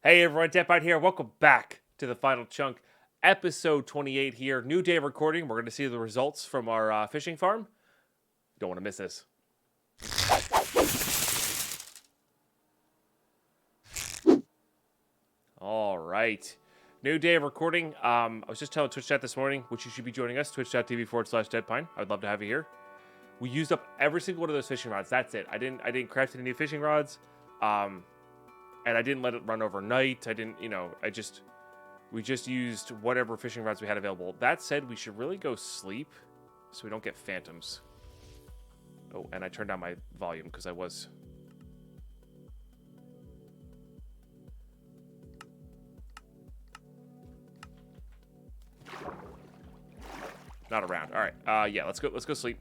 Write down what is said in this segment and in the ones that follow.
Hey everyone, Deadbite here. Welcome back to the final chunk, episode 28 here. New day of recording. We're going to see the results from our fishing farm. You don't want to miss this. All right. New day of recording. I was just telling Twitch chat this morning, which you should be joining us, twitch.tv/Deadpine. I would love to have you here. We used up every single one of those fishing rods. That's it. I didn't craft any new fishing rods. And I didn't let it run overnight. We just used whatever fishing rods we had available. That said, we should really go sleep so we don't get phantoms. Oh, and I turned down my volume because I was... not around. All right. Yeah, let's go sleep.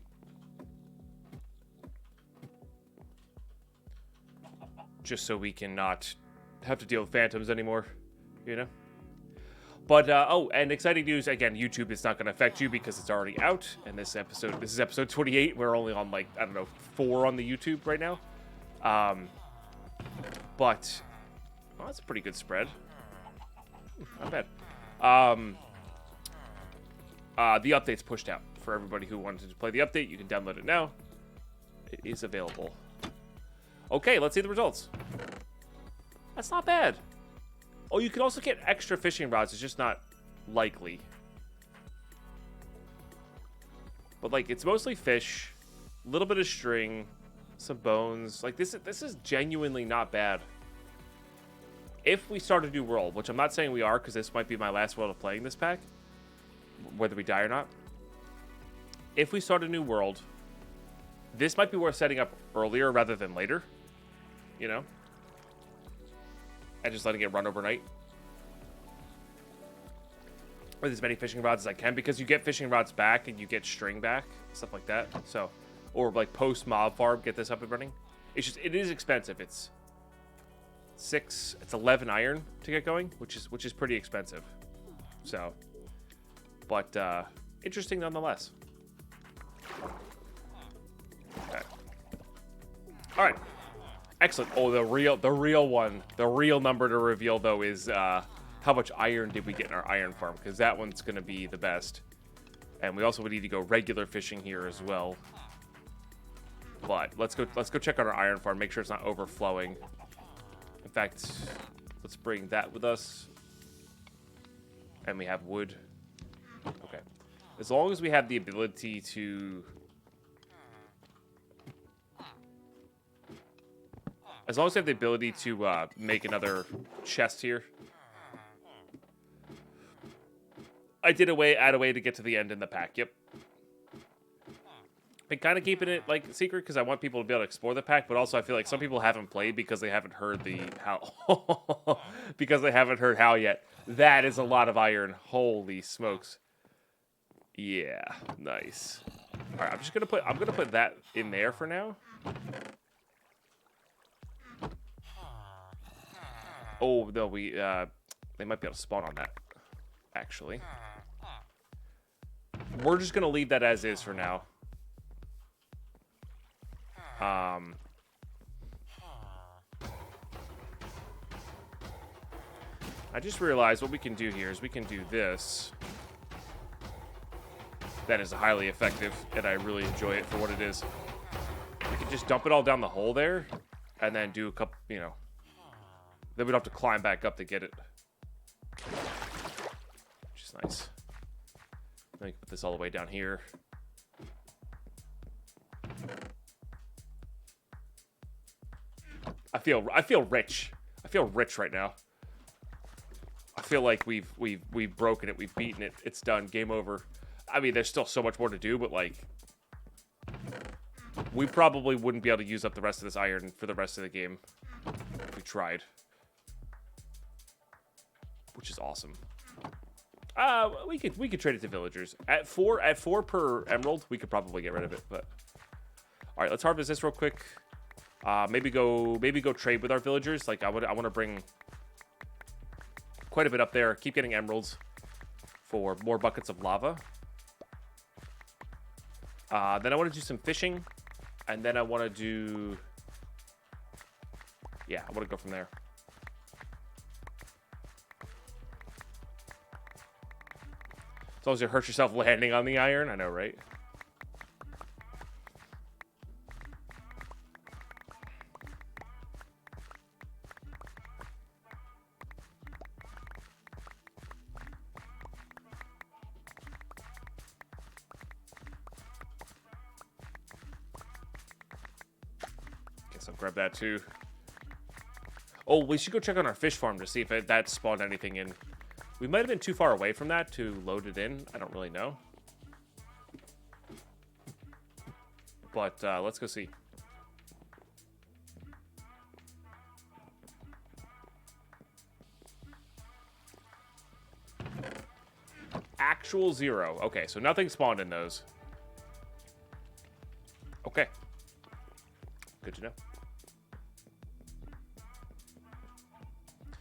Just so we can not have to deal with phantoms anymore, you know? But, oh, and exciting news, again, YouTube is not going to affect you because it's already out, and this is episode 28, we're only on, like, I don't know, 4 on the YouTube right now. But, well, that's a pretty good spread. Not bad. The update's pushed out. For everybody who wanted to play the update, you can download it now. It is available. Okay, let's see the results. That's not bad. Oh, you can also get extra fishing rods. It's just not likely. But, like, it's mostly fish, a little bit of string, some bones. Like, this is genuinely not bad. If we start a new world, which I'm not saying we are, because this might be my last world of playing this pack, whether we die or not. If we start a new world, this might be worth setting up earlier rather than later, you know? And just letting it run overnight. With as many fishing rods as I can, because you get fishing rods back and you get string back, stuff like that. So, or like post mob farm, get this up and running. It's just, it is expensive. It's 11 iron to get going, which is pretty expensive. So, but interesting nonetheless. Okay. All right. Excellent. Oh, the real number to reveal though is how much iron did we get in our iron farm, because that one's going to be the best. And we also would need to go regular fishing here as well. But let's go check out our iron farm, make sure it's not overflowing. In fact, let's bring that with us. And we have wood. Okay. As long as we have the ability to... As long as we have the ability to make another chest here. I did add a way to get to the end in the pack, yep. Been kind of keeping it, like, secret because I want people to be able to explore the pack, but also I feel like some people haven't played because they haven't heard the how. Because they haven't heard how yet. That is a lot of iron. Holy smokes. Yeah, nice. All right, I'm gonna put that in there for now. Oh no, they might be able to spawn on that. Actually, we're just gonna leave that as is for now. I just realized what we can do here is we can do this. That is highly effective, and I really enjoy it for what it is. We can just dump it all down the hole there, and then do a couple, you know. Then we don't have to climb back up to get it. Which is nice. Let me put this all the way down here. I feel rich. I feel rich right now. I feel like we've broken it. We've beaten it. It's done. Game over. I mean, there's still so much more to do, but like, we probably wouldn't be able to use up the rest of this iron for the rest of the game if we tried. Which is awesome. We could trade it to villagers at four per emerald. We could probably get rid of it, but all right, let's harvest this real quick. Maybe go trade with our villagers. Like I want to bring quite a bit up there. Keep getting emeralds for more buckets of lava. Then I want to do some fishing, and then I want to do... Yeah, I want to go from there. As long as you hurt yourself landing on the iron, I know, right? Guess I'll grab that too. Oh, we should go check on our fish farm to see if that spawned anything in. We might have been too far away from that to load it in. I don't really know. But let's go see. Actual 0. Okay, so nothing spawned in those. Okay. Good to know.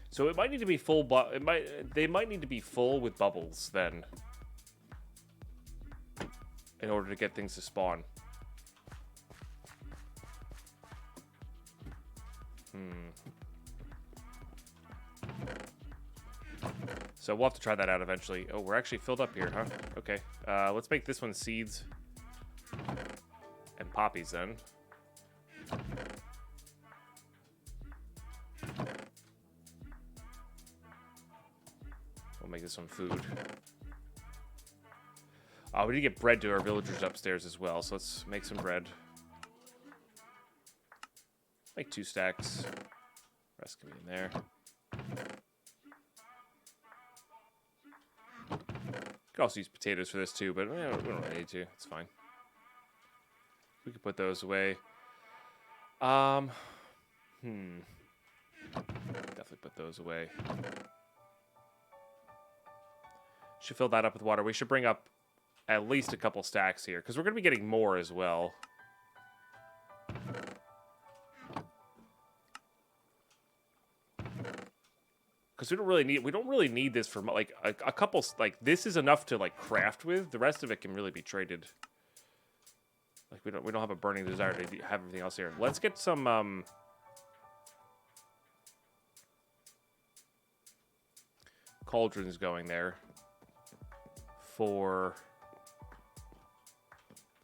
So it might need to be full, they might need to be full with bubbles then, in order to get things to spawn. So we'll have to try that out eventually. Oh, we're actually filled up here, huh? Okay. Let's make this one seeds and poppies then. We'll make this one food. Oh, we need to get bread to our villagers upstairs as well, so let's make some bread. Make 2 stacks. Rest can be in there. Could also use potatoes for this too, but we don't really need to. It's fine. We could put those away. Definitely put those away. Should fill that up with water. We should bring up at least a couple stacks here, because we're going to be getting more as well. Because we don't really need this for like a couple, like this is enough to like craft with. The rest of it can really be traded. Like we don't have a burning desire to have everything else here. Let's get some cauldrons going there for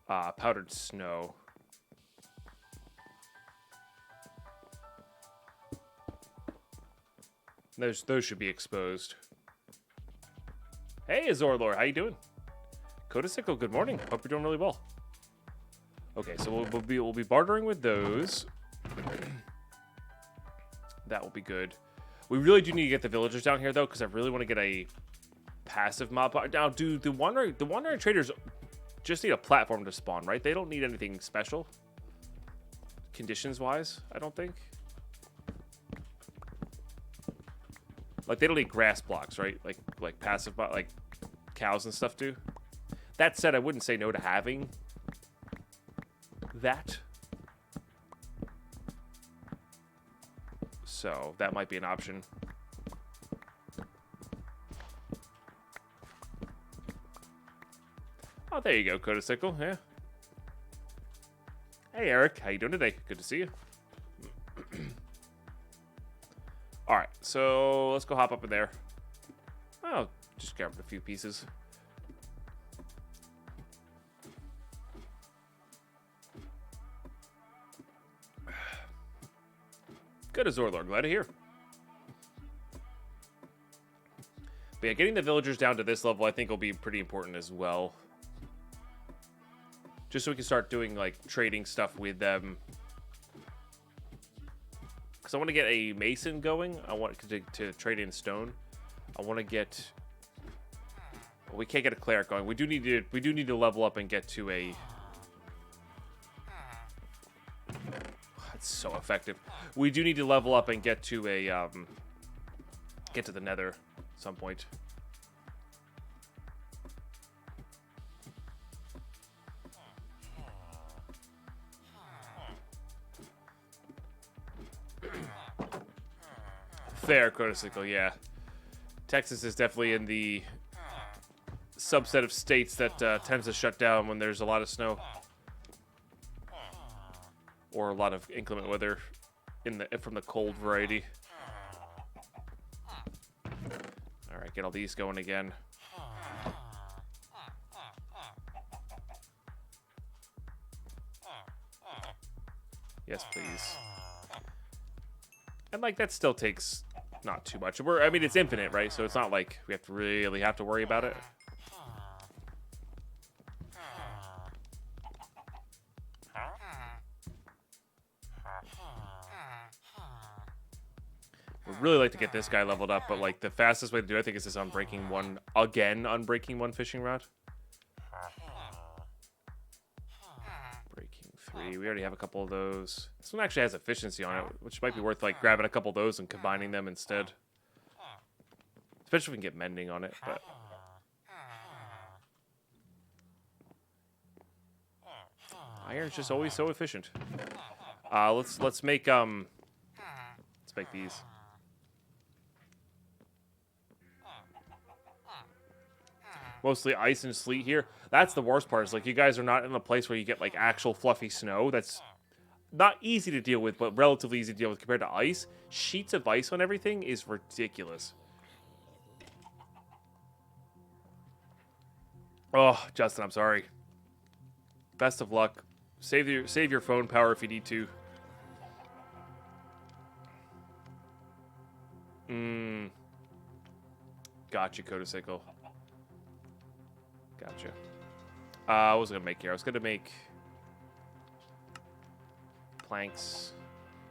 powdered snow. Those should be exposed. Hey, Azorlor, how you doing? Codicicle, good morning. Hope you're doing really well. Okay, so we'll be bartering with those. That will be good. We really do need to get the villagers down here though, because I really want to get a passive mob. Now, do the wandering traders just need a platform to spawn, right? They don't need anything special, conditions wise. I don't think. Like they don't need grass blocks, right? Like passive, like cows and stuff do. That said, I wouldn't say no to having that. So that might be an option. Oh, there you go, Codicicle. Yeah. Hey, Eric. How you doing today? Good to see you. All right, so let's go hop up in there. Oh, just grab a few pieces. Good as Zorlord, glad to hear. But yeah, getting the villagers down to this level I think will be pretty important as well. Just so we can start doing like trading stuff with them. Because I want to get a mason going. I want to trade in stone. I want to get... Well, we can't get a cleric going. We do need to level up and get to a... That's so effective. We do need to level up and get to a get to the nether at some point. Fair, Codicicle, yeah. Texas is definitely in the subset of states that tends to shut down when there's a lot of snow. Or a lot of inclement weather from the cold variety. Alright, get all these going again. Yes, please. And like that still takes not too much. I mean, it's infinite, right? So it's not like we have to really have to worry about it. Would really like to get this guy leveled up, but like the fastest way to do it, I think, is this unbreaking one fishing rod. Breaking 3. We already have a couple of those. This one actually has efficiency on it, which might be worth like grabbing a couple of those and combining them instead. Especially if we can get mending on it, but iron's just always so efficient. Let's make these. Mostly ice and sleet here. That's the worst part. Is like you guys are not in a place where you get like actual fluffy snow. That's not easy to deal with, but relatively easy to deal with compared to ice. Sheets of ice on everything is ridiculous. Oh, Justin, I'm sorry. Best of luck. Save your phone power if you need to. Gotcha, Kodacycle. Gotcha. I was gonna make here. I was gonna make planks,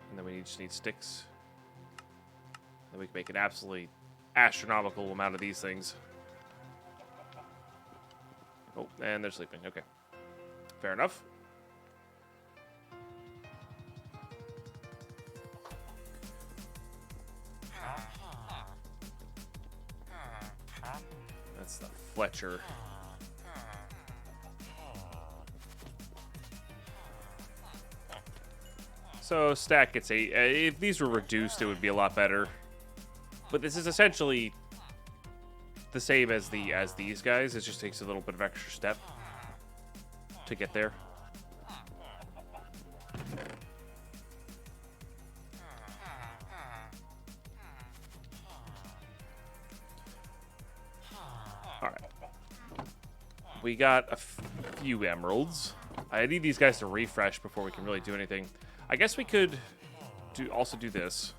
and then we just need sticks. Then we can make an absolutely astronomical amount of these things. Oh, and they're sleeping. Okay, fair enough. That's the Fletcher. So stack gets 8. If these were reduced, it would be a lot better. But this is essentially the same as these guys. It just takes a little bit of extra step to get there. All right. We got a few emeralds. I need these guys to refresh before we can really do anything. I guess we could also do this.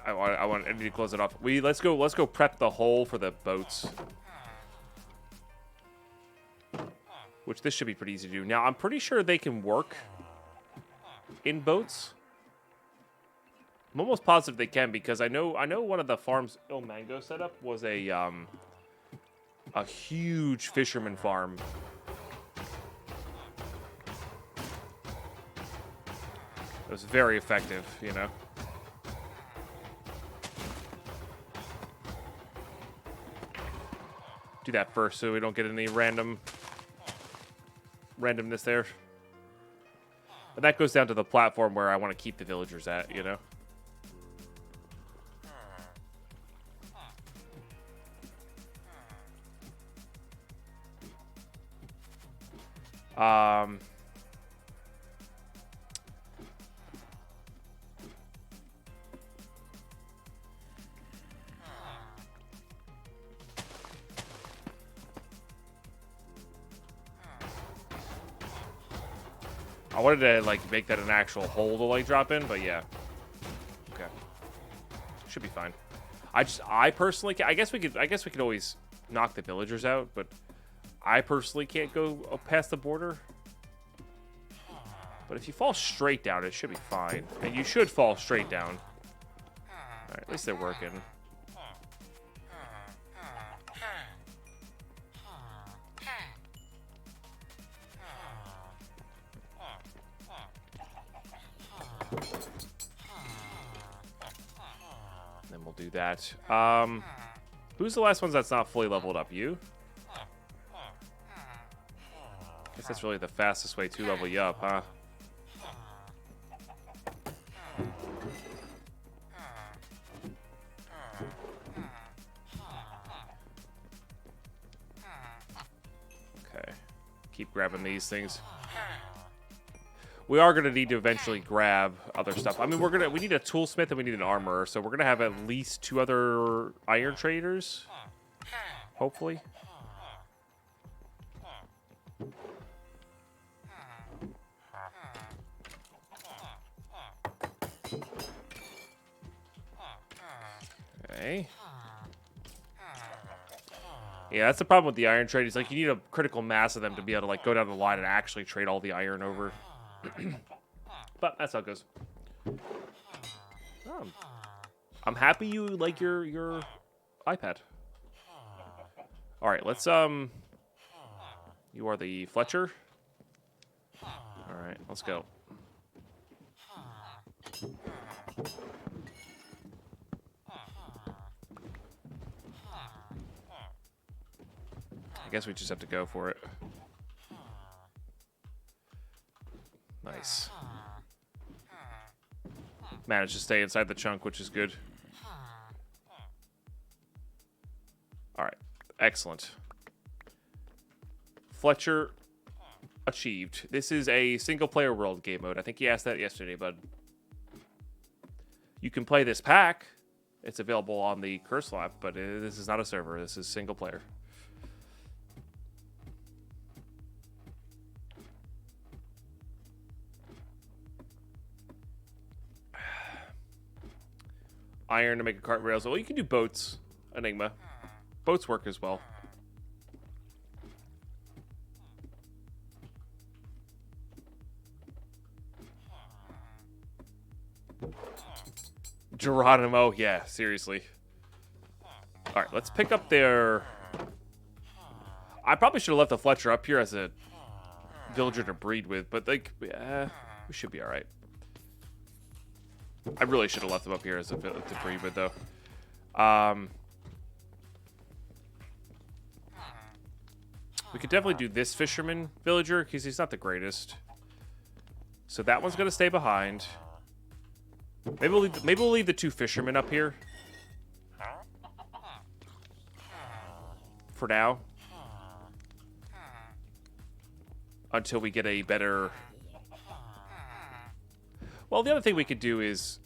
I need to close it off. Let's go prep the hole for the boats. Which this should be pretty easy to do. Now I'm pretty sure they can work in boats. I'm almost positive they can, because I know one of the farms Il Mango set up was a huge fisherman farm. It was very effective, you know. Do that first so we don't get any randomness there. And that goes down to the platform where I want to keep the villagers at, you know. I wanted to like make that an actual hole to like drop in, but yeah. Okay. Should be fine. I personally, I guess we could always knock the villagers out, but I personally can't go past the border. But if you fall straight down, it should be fine. And you should fall straight down. All right, at least they're working. Then we'll do that. Who's the last one that's not fully leveled up? You? Guess that's really the fastest way to level you up, huh? Okay. Keep grabbing these things. We are gonna need to eventually grab other stuff. I mean, we need a toolsmith and we need an armorer, so we're gonna have at least 2 other iron traders, hopefully. Okay. Yeah, that's the problem with the iron trade. Is like you need a critical mass of them to be able to like go down the line and actually trade all the iron over. But that's how it goes. Oh, I'm happy you like your iPad. All right, let's You are the Fletcher. All right, let's go. I guess we just have to go for it. Nice. Managed to stay inside the chunk, which is good. All right, excellent. Fletcher achieved. This is a single-player world game mode. I think he asked that yesterday, bud. You can play this pack. It's available on the Curse app, but this is not a server. This is single-player. Iron to make a cart rails. Well, you can do boats. Enigma. Boats work as well. Geronimo, yeah, seriously. All right, let's pick up their... I probably should have left the Fletcher up here as a villager to breed with, but like, we should be all right. I really should have left them up here as a to breed with, though. We could definitely do this fisherman villager because he's not the greatest. So that one's gonna stay behind. Maybe we'll leave the 2 fishermen up here for now until we get a better. Well, the other thing we could do is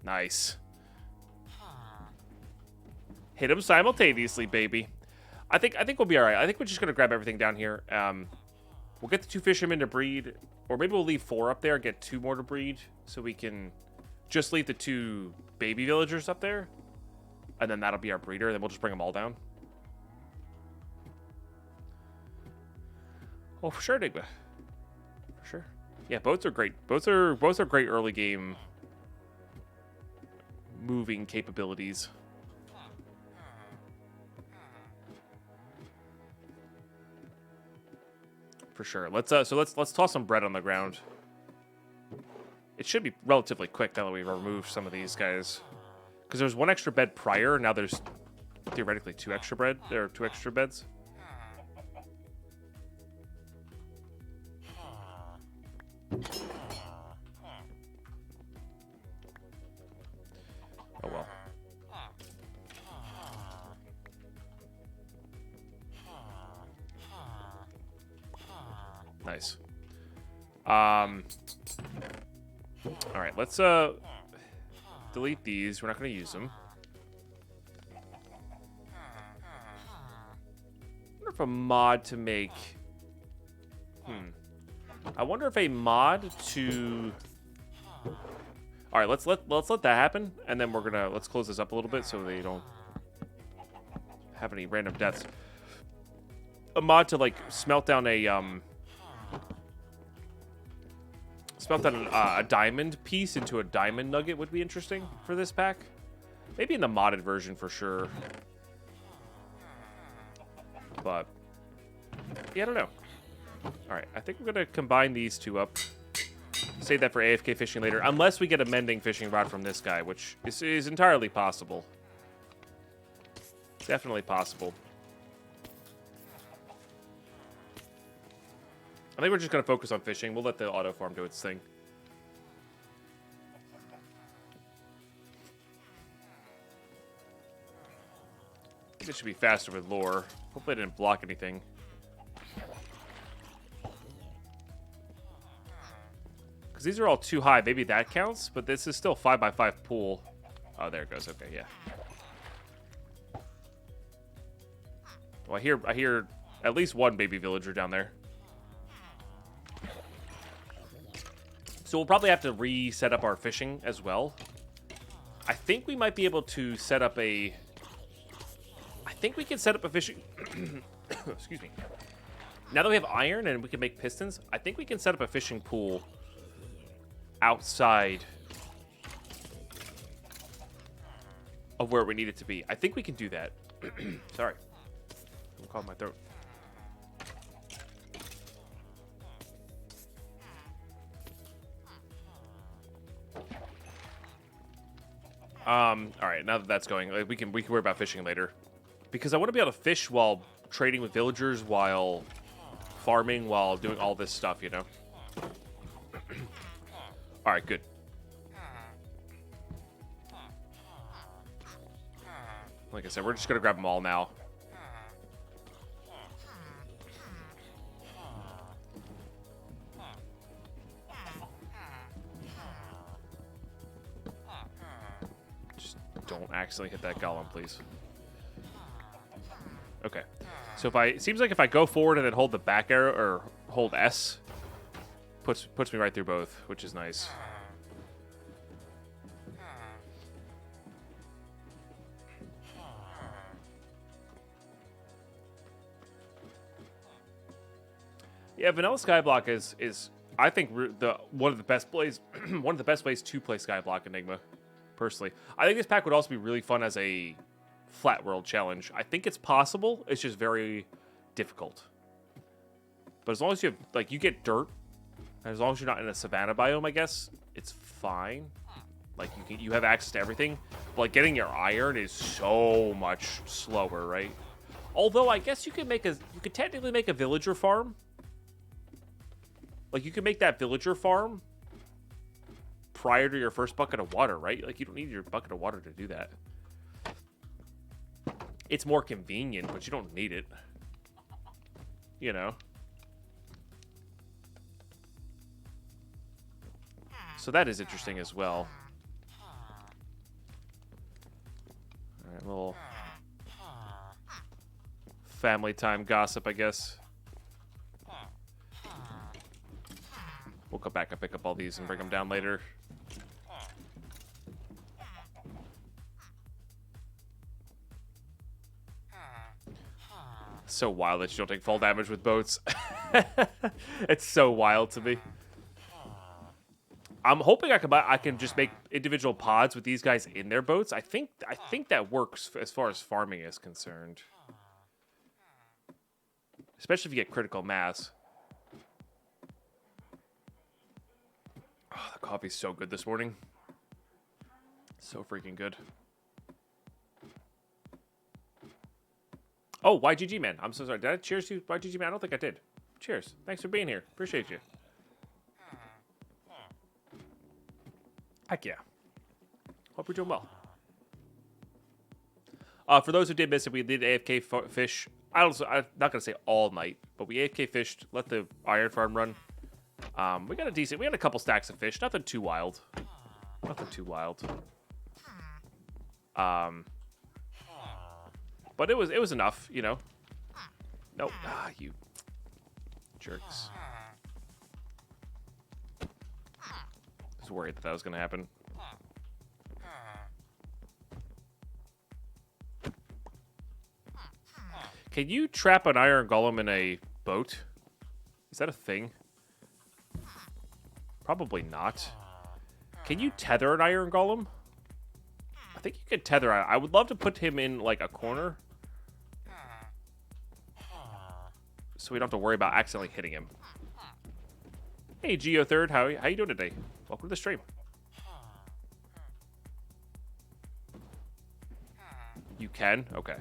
nice. Hit them simultaneously, baby. I think we'll be all right. I think we're just gonna grab everything down here. We'll get the 2 fishermen to breed, or maybe we'll leave 4 up there, get 2 more to breed, so we can just leave the 2 baby villagers up there, and then that'll be our breeder. Then we'll just bring them all down. Oh, for sure, Enigma. For sure. Yeah, boats are great. Boats are great early game moving capabilities. For sure. Let's toss some bread on the ground. It should be relatively quick now that we've removed some of these guys. Because there's 1 extra bed prior, now there's theoretically 2 extra bread. There are 2 extra beds. Oh well. Nice. All right, let's delete these. We're not going to use them. I wonder if a mod to make. I wonder if a mod to. All right, let's let that happen, and then let's close this up a little bit so they don't have any random deaths. A mod to like smelt down a diamond piece into a diamond nugget would be interesting for this pack. Maybe in the modded version for sure. But yeah, I don't know. All right, I think we're gonna combine these 2 up. Save that for AFK fishing later, unless we get a mending fishing rod from this guy, which is entirely possible. Definitely possible. I think we're just going to focus on fishing. We'll let the auto farm do its thing. I think it should be faster with lore. Hopefully I didn't block anything. Because these are all too high. Maybe that counts, but this is still 5x5 pool. Oh, there it goes. Okay, yeah. Well, I hear at least one baby villager down there. So we'll probably have to reset up our fishing as well. I think we might be able to set up a... I think we can set up a fishing... Excuse me. Now that we have iron and we can make pistons, I think we can set up a fishing pool outside of where we need it to be. I think we can do that. Sorry. I'm caught in my throat. All right, now that that's going, like, we can worry about fishing later. Because I want to be able to fish while trading with villagers, while farming, while doing all this stuff, you know? All right, good. Like I said, we're just going to grab them all now. Just don't accidentally hit that golem, please. Okay. So it seems like if I go forward and then hold the back arrow, or hold S, puts me right through both, which is nice. Yeah, vanilla skyblock is I think one of the best ways one of the best ways to play skyblock Enigma. Personally, I think this pack would also be really fun as a flat world challenge. I think it's possible. It's just very difficult. But as long as you have, like, you get dirt, and as long as you're not in a savanna biome, I guess it's fine. Like, you have access to everything. But like, getting your iron is so much slower, right? Although I guess you could technically make a villager farm. Like, you can make that villager farm prior to your first bucket of water, right? Like, you don't need your bucket of water to do that. It's more convenient, but you don't need it. You know? So that is interesting as well. All right, little family time gossip, I guess. We'll come back and pick up all these and bring them down later. So wild that you don't take fall damage with boats. It's so wild to me. I'm hoping I can just make individual pods with these guys in their boats. I think that works as far as farming is concerned. Especially if you get critical mass. Oh, the coffee's so good this morning. So freaking good. Oh, YGG, man. I'm so sorry. Did I cheers you, YGG, man? I don't think I did. Cheers. Thanks for being here. Appreciate you. Heck yeah. Hope you're doing well. For those who did miss it, we did AFK fish. I'm not going to say all night, but we AFK fished, let the iron farm run. We got a couple stacks of fish. Nothing too wild. Nothing too wild. But it was enough, you know. Nope. Ah, you jerks. I was worried that was going to happen. Can you trap an iron golem in a boat? Is that a thing? Probably not. Can you tether an iron golem? I think you could tether. I would love to put him in, like, a corner, so we don't have to worry about accidentally hitting him. Hey, Geo3rd, how you doing today? Welcome to the stream. You can? Okay.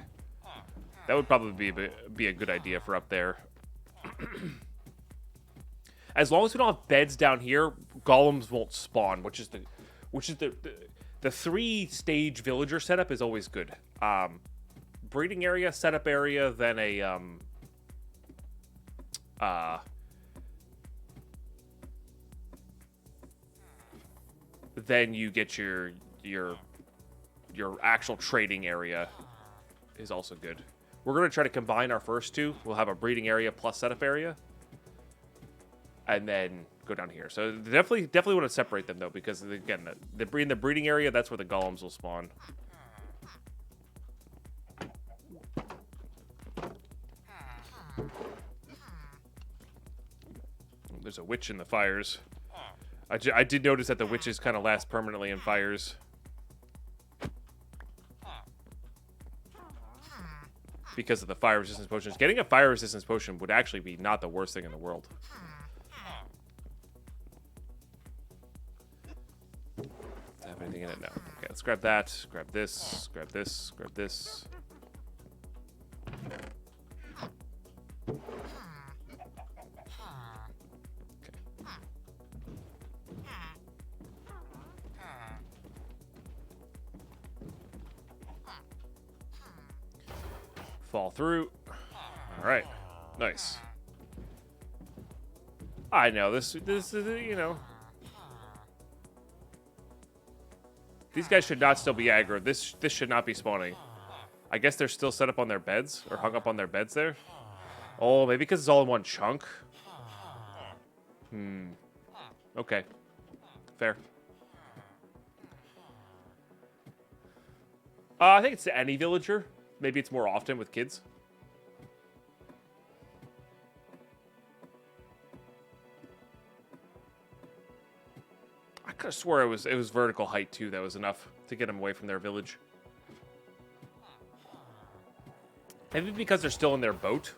That would probably be a good idea for up there. As long as we don't have beds down here, golems won't spawn, which is the 3-stage villager setup is always good. Breeding area, setup area, then a then you get your actual trading area is also good. We're going to try to combine our first two. We'll have a breeding area plus setup area. And then go down here. So definitely want to separate them, though, because, again, in the breeding area, that's where the golems will spawn. There's a witch in the fires. I did notice that the witches kind of last permanently in fires. Because of the fire resistance potions. Getting a fire resistance potion would actually be not the worst thing in the world. Does it have anything in it? No. Okay, let's grab that. Grab this. Grab this. Grab this. Fall through. All right. Nice. I know this is, you know. These guys should not still be aggro. This should not be spawning. I guess they're still set up on their beds or hung up on their beds there. Oh, maybe because it's all in one chunk. Okay. Fair. I think it's to any villager. Maybe it's more often with kids. I could have swore it was vertical height too. That was enough to get them away from their village. Maybe because they're still in their boat.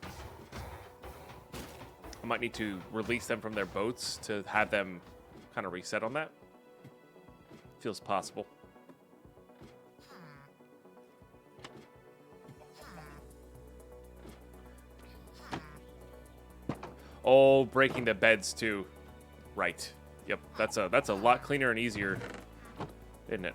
I might need to release them from their boats to have them kind of reset on that. Feels possible. Oh, breaking the beds too. Right. Yep, that's a lot cleaner and easier, isn't it?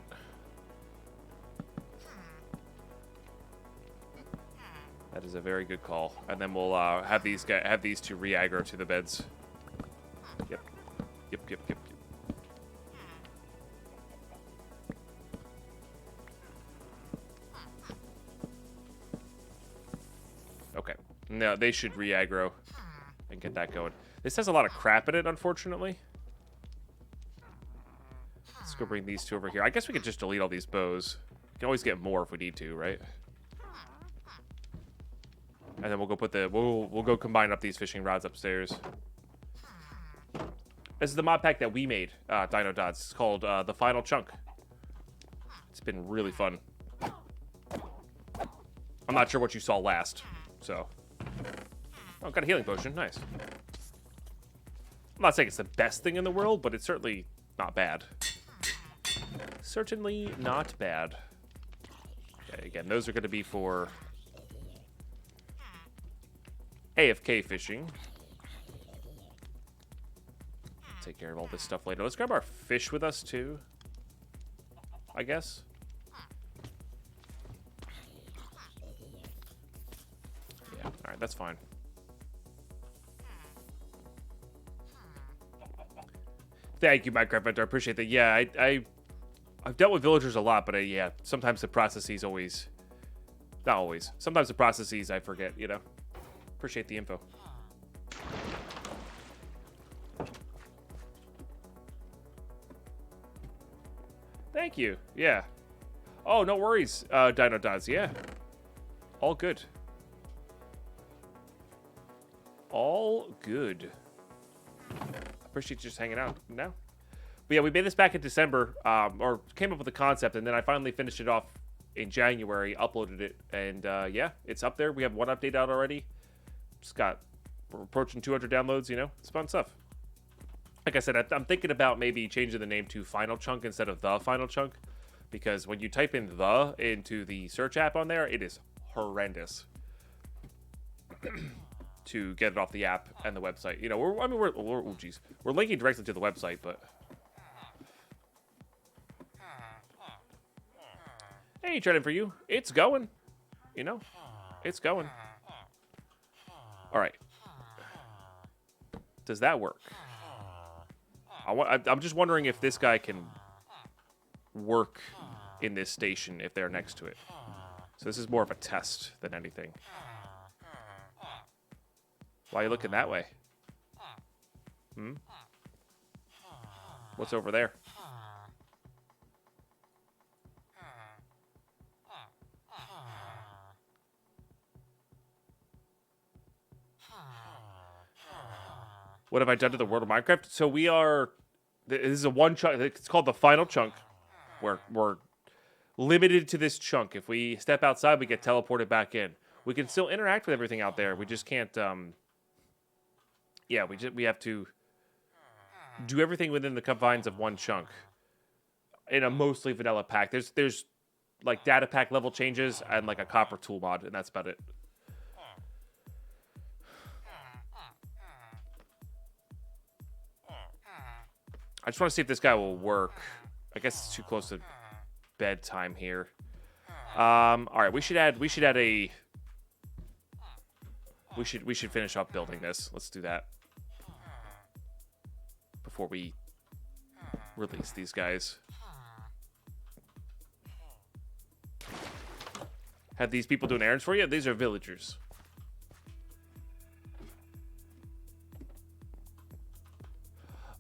That is a very good call. And then we'll have these two re-aggro to the beds. Yep. Yep. Okay. No, they should re-aggro and get that going. This has a lot of crap in it, unfortunately. Let's go bring these two over here. I guess we could just delete all these bows. We can always get more if we need to, right? And then we'll go put we'll go combine up these fishing rods upstairs. This is the mod pack that we made, Dino Dots. It's called The Final Chunk. It's been really fun. I'm not sure what you saw last, so. Oh, got a healing potion. Nice. I'm not saying it's the best thing in the world, but it's certainly not bad. Certainly not bad. Okay, again, those are going to be for AFK fishing. Take care of all this stuff later. Let's grab our fish with us, too. I guess. Yeah, alright, that's fine. Thank you, Minecraft Hunter. I appreciate that. Yeah, I've dealt with villagers a lot, but yeah, sometimes the processes always... Not always. Sometimes the processes I forget, you know? Appreciate the info. Thank you. Yeah. Oh, no worries, Dino Dots. Yeah. All good. All good. Appreciate you just hanging out now. But yeah, we made this back in December, or came up with the concept, and then I finally finished it off in January, uploaded it, and yeah, it's up there. We have one update out already. We're approaching 200 downloads, you know? It's fun stuff. Like I said, I'm thinking about maybe changing the name to Final Chunk instead of The Final Chunk, because when you type in "the" into the search app on there, it is horrendous to get it off the app and the website. You know, we're linking directly to the website, but hey, trading for you. It's going. You know, it's going. All right. Does that work? I'm just wondering if this guy can work in this station if they're next to it. So this is more of a test than anything. Why are you looking that way? Hmm? What's over there? What have I done to the world of Minecraft? So we are... This is a one chunk. It's called the final chunk. We're limited to this chunk. If we step outside, we get teleported back in. We can still interact with everything out there. We just can't... Yeah, we have to do everything within the confines of one chunk. In a mostly vanilla pack. There's like data pack level changes and like a copper tool mod, and that's about it. I just want to see if this guy will work. I guess it's too close to bedtime here. All right, we should finish up building this. Let's do that before we release these guys. Have these people doing errands for you? These are villagers.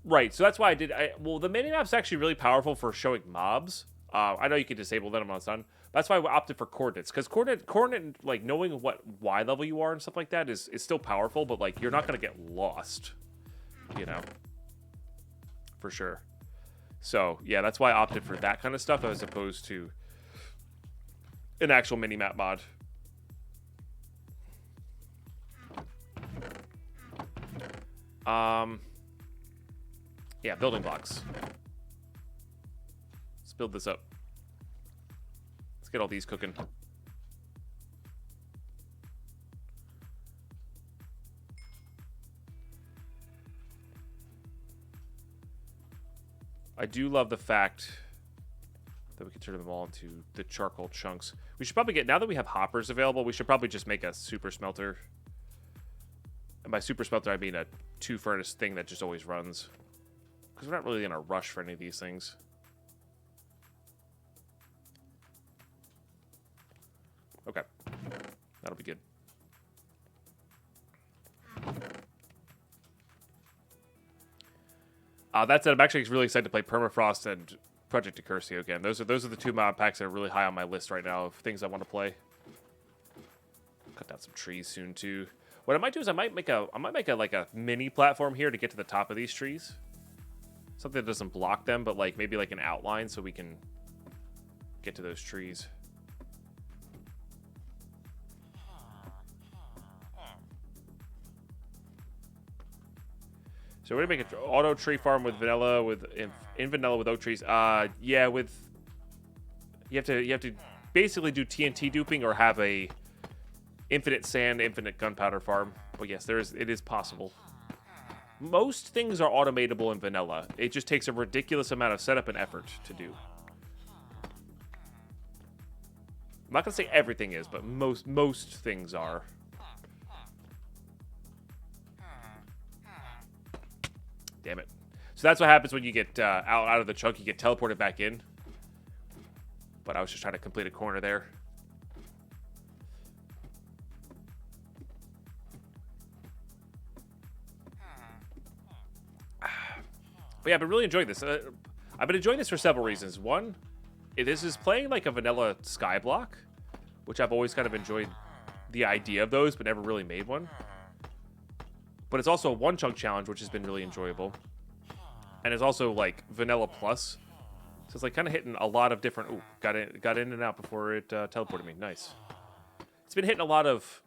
Right, so that's why I did... well, the minimap's actually really powerful for showing mobs. I know you can disable them when it's done. That's why I opted for coordinates. Because coordinate, like, knowing what Y level you are and stuff like that is still powerful, but, like, you're not going to get lost. You know? For sure. So, yeah, that's why I opted for that kind of stuff as opposed to an actual minimap mod. Yeah, building blocks. Let's build this up. Let's get all these cooking. I do love the fact that we can turn them all into the charcoal chunks. We should probably get, now that we have hoppers available, we should probably just make a super smelter. And by super smelter, I mean a 2-furnace thing that just always runs. Because we're not really in a rush for any of these things. Okay. That'll be good. That said, I'm actually really excited to play Permafrost and Project Decursio again. Those are the two mod packs that are really high on my list right now of things I want to play. Cut down some trees soon too. What I might do is I might make a like a mini platform here to get to the top of these trees. Something that doesn't block them, but like maybe like an outline so we can get to those trees. So we're gonna make an auto tree farm with vanilla in vanilla with oak trees. Yeah, with you have to basically do TNT duping or have a infinite sand, infinite gunpowder farm. But yes, it is possible. Most things are automatable in vanilla. It just takes a ridiculous amount of setup and effort to do. I'm not gonna say everything is, but most things are. Damn it. So that's what happens when you get out of the chunk. You get teleported back in. But I was just trying to complete a corner there. But yeah, I've been really enjoying this. I've been enjoying this for several reasons. One, this is playing like a vanilla skyblock, which I've always kind of enjoyed the idea of those, but never really made one. But it's also a One Chunk Challenge, which has been really enjoyable. And it's also like vanilla plus. So it's like kind of hitting a lot of different... Ooh, got in and out before it teleported me. Nice. It's been hitting a lot of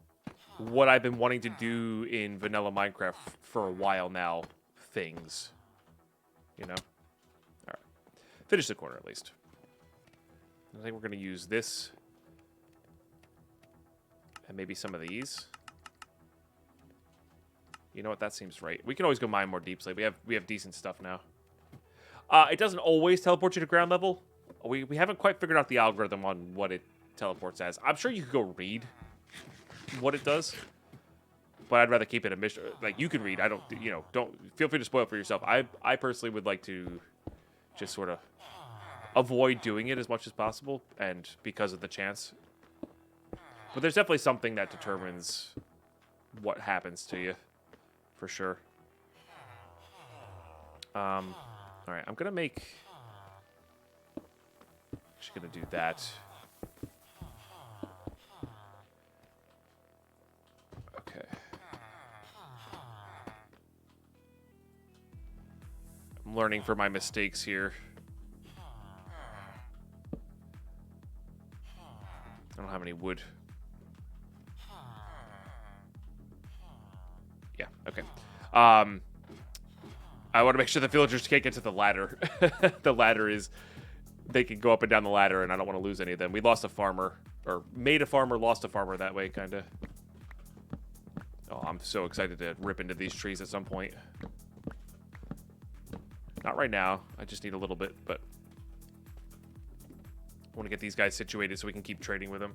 what I've been wanting to do in vanilla Minecraft for a while now. Things. You know? Alright. Finish the corner at least. I think we're going to use this. And maybe some of these. You know what? That seems right. We can always go mine more deeply. We have decent stuff now. It doesn't always teleport you to ground level. We haven't quite figured out the algorithm on what it teleports as. I'm sure you could go read what it does, but I'd rather keep it a mystery. Like, you can read. I don't. You know, don't feel free to spoil it for yourself. I personally would like to just sort of avoid doing it as much as possible, and because of the chance. But there's definitely something that determines what happens to you, for sure. All right, I'm gonna make. Just gonna do that. Okay. I'm learning from my mistakes here. I don't have any wood. Yeah, okay. I want to make sure the villagers can't get to the ladder. The ladder is... They can go up and down the ladder, and I don't want to lose any of them. We lost a farmer. Or made a farmer, lost a farmer that way, kind of. Oh, I'm so excited to rip into these trees at some point. Not right now. I just need a little bit, but... I want to get these guys situated so we can keep trading with them.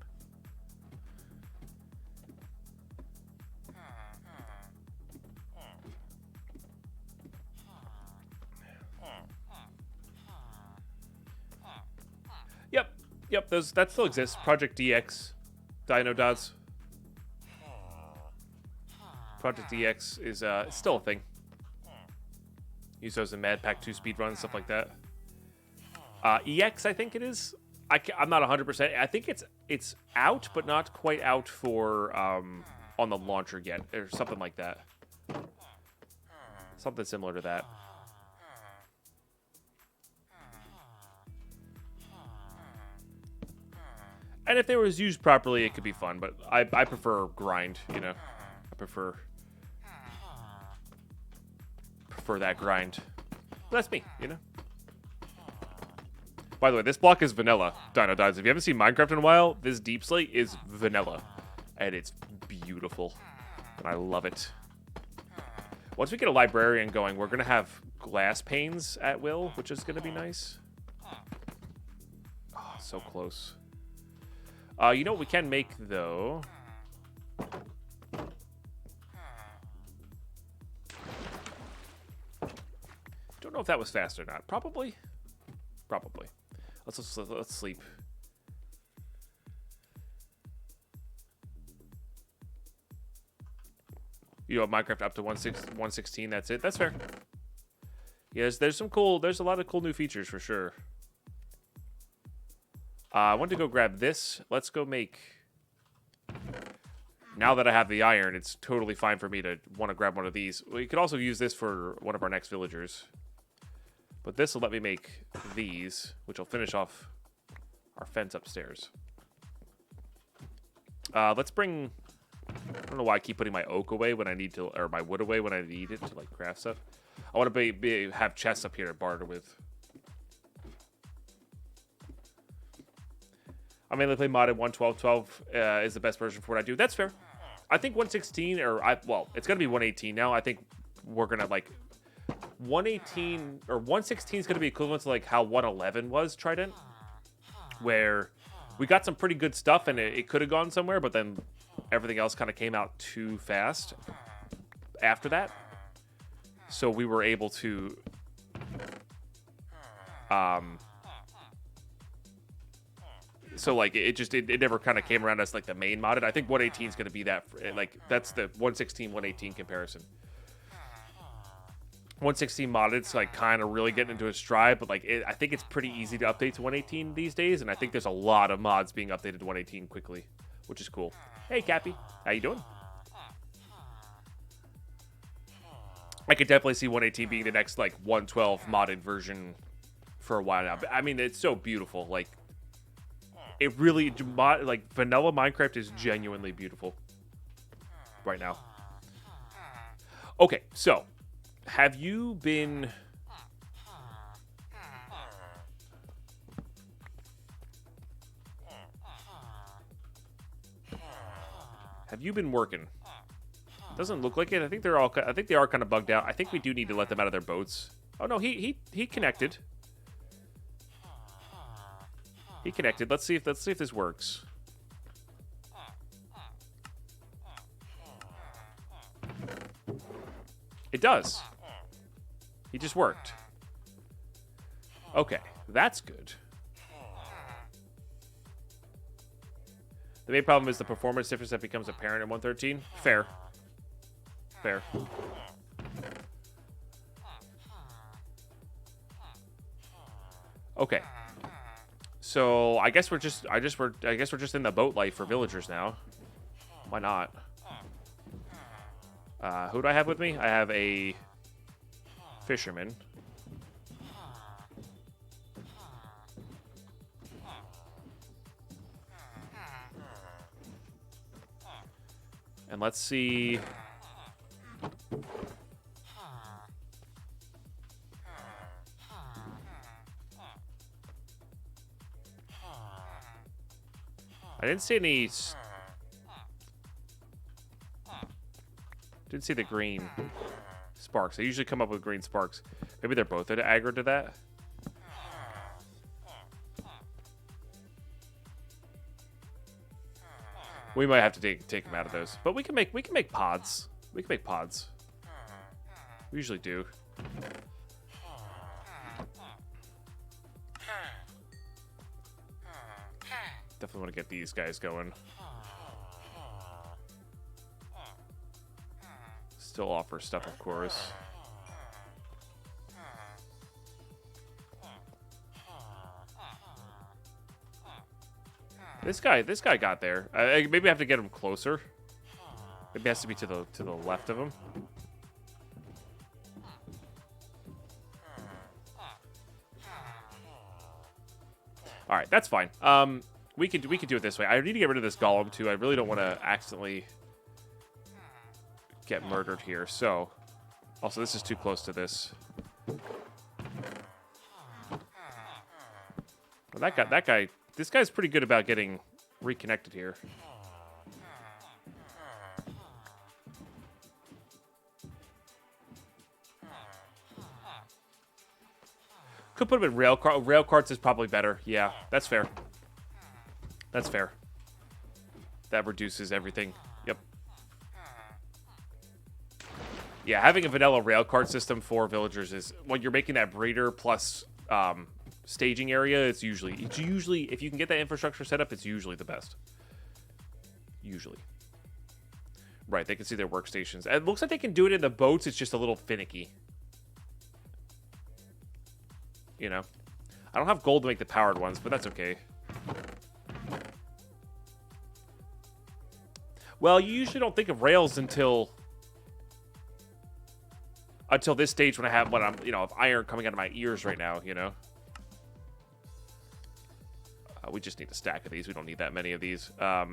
Yep, that still exists. Project DX, Dino Dots. Project DX is still a thing. Use those in Mad Pack 2 speedruns, stuff like that. EX, I think it is. I'm not 100%. I think it's out, but not quite out for on the launcher yet, or something like that. Something similar to that. And if they was used properly, it could be fun, but I prefer grind, you know. I prefer that grind. But that's me, you know. By the way, this block is vanilla, Dino Dives. If you haven't seen Minecraft in a while, this deep slate is vanilla. And it's beautiful. And I love it. Once we get a librarian going, we're going to have glass panes at will, which is going to be nice. Oh, so close. You know what we can make, though? Don't know if that was fast or not. Probably. Probably. Let's sleep. You know, Minecraft up to 1.16. That's it. That's fair. Yes, there's a lot of cool new features for sure. I wanted to go grab this. Let's go make... Now that I have the iron, it's totally fine for me to want to grab one of these. We could also use this for one of our next villagers. But this will let me make these, which will finish off our fence upstairs. Let's bring... I don't know why I keep putting my oak away when I need to... Or my wood away when I need it to, like, craft stuff. I want to have chests up here to barter with. I mainly play modded 1.12.12 is the best version for what I do. That's fair. I think 1.16 well, it's gonna be 1.18 now. I think we're gonna like 1.18 or 1.16 is gonna be equivalent to like how 1.11 was Trident, where we got some pretty good stuff and it could have gone somewhere, but then everything else kind of came out too fast after that. So we were able to so like it never kind of came around as like the main modded. I think 1.18 is going to be that, like that's the 1.16 1.18 comparison. 1.16 modded's like kind of really getting into its stride, but like I think it's pretty easy to update to 1.18 these days, and I think there's a lot of mods being updated to 1.18 quickly, which is cool. Hey Cappy, how you doing? I could definitely see 1.18 being the next like 1.12 modded version for a while now. But I mean, it's so beautiful. Like, it really, like, vanilla Minecraft is genuinely beautiful right now. Okay, so, have you been... Have you been working? Doesn't look like it. I think they are kind of bugged out. I think we do need to let them out of their boats. Oh no, he connected. He connected. Let's see if this works. It does. He just worked. Okay, that's good. The main problem is the performance difference that becomes apparent in 113. Fair. Fair. Okay. So I guess we're just in the boat life for villagers now. Why not? Who do I have with me? I have a fisherman. And let's see. I didn't see any. Didn't see the green sparks. They usually come up with green sparks. Maybe they're both aggro to that. We might have to take them out of those, but we can make pods. We can make pods. We usually do. Definitely want to get these guys going. Still offer stuff, of course. This guy got there. Maybe I have to get him closer. Maybe it has to be to the left of him. All right, that's fine. We could do it this way. I need to get rid of this golem too. I really don't want to accidentally get murdered here. So, also this is too close to this. Well, that guy. This guy's pretty good about getting reconnected here. Could put him in rail carts is probably better. Yeah, that's fair. That's fair. That reduces everything. Yep. Yeah, having a vanilla rail cart system for villagers is when you're making that breeder plus staging area. It's usually if you can get that infrastructure set up, it's usually the best. Usually. Right, they can see their workstations. It looks like they can do it in the boats. It's just a little finicky. You know, I don't have gold to make the powered ones, but that's okay. Well, you usually don't think of rails until this stage when I'm, of iron coming out of my ears right now, you know. We just need a stack of these. We don't need that many of these. We'll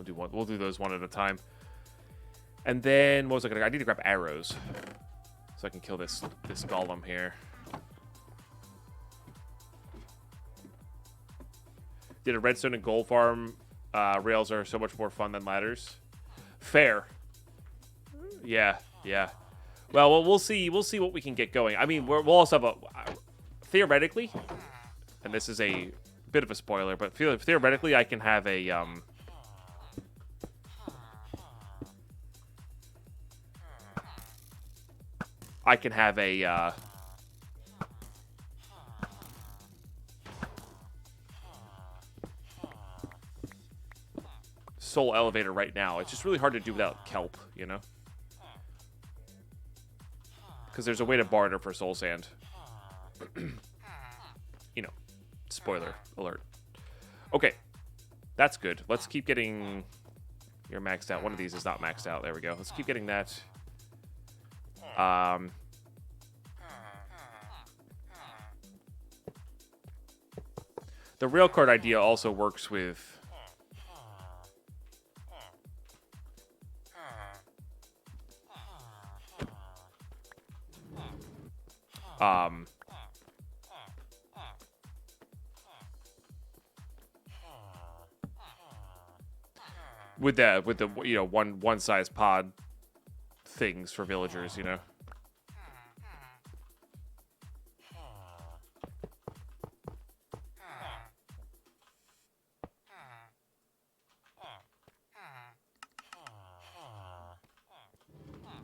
do one. We'll do those one at a time. And then what was I gonna? I need to grab arrows so I can kill this golem here. Did a redstone and gold farm. Rails are so much more fun than ladders. Fair. Yeah, yeah. Well, we'll see. We'll see what we can get going. I mean, we'll also have theoretically, and this is a bit of a spoiler, but theoretically, I can have a soul elevator right now. It's just really hard to do without kelp, you know? Because there's a way to barter for soul sand. You know, spoiler alert. Okay, that's good. Let's keep getting... You're maxed out. One of these is not maxed out. There we go. Let's keep getting that. The rail card idea also works with... with the you know one size pod things for villagers, you know.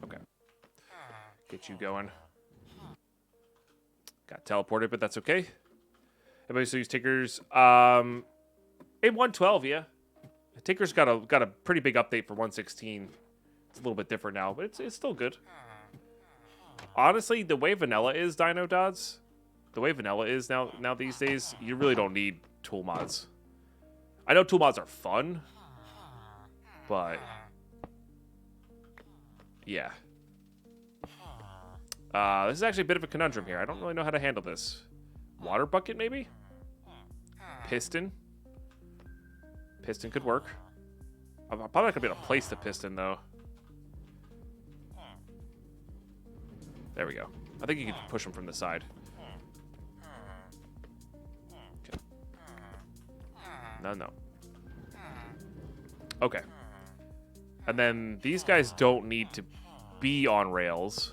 Okay. Get you going. Got teleported, but that's okay. Everybody still use tickers. In 112, yeah. Tinker's got a pretty big update for 116. It's a little bit different now, but it's still good. Honestly, the way vanilla is, Dino Dods, the way vanilla is now these days, you really don't need tool mods. I know tool mods are fun, but yeah. This is actually a bit of a conundrum here. I don't really know how to handle this. Water bucket, maybe? Piston. Piston could work. I'm probably not going to be able to place the piston, though. There we go. I think you can push them from the side. Okay. No. Okay. And then these guys don't need to be on rails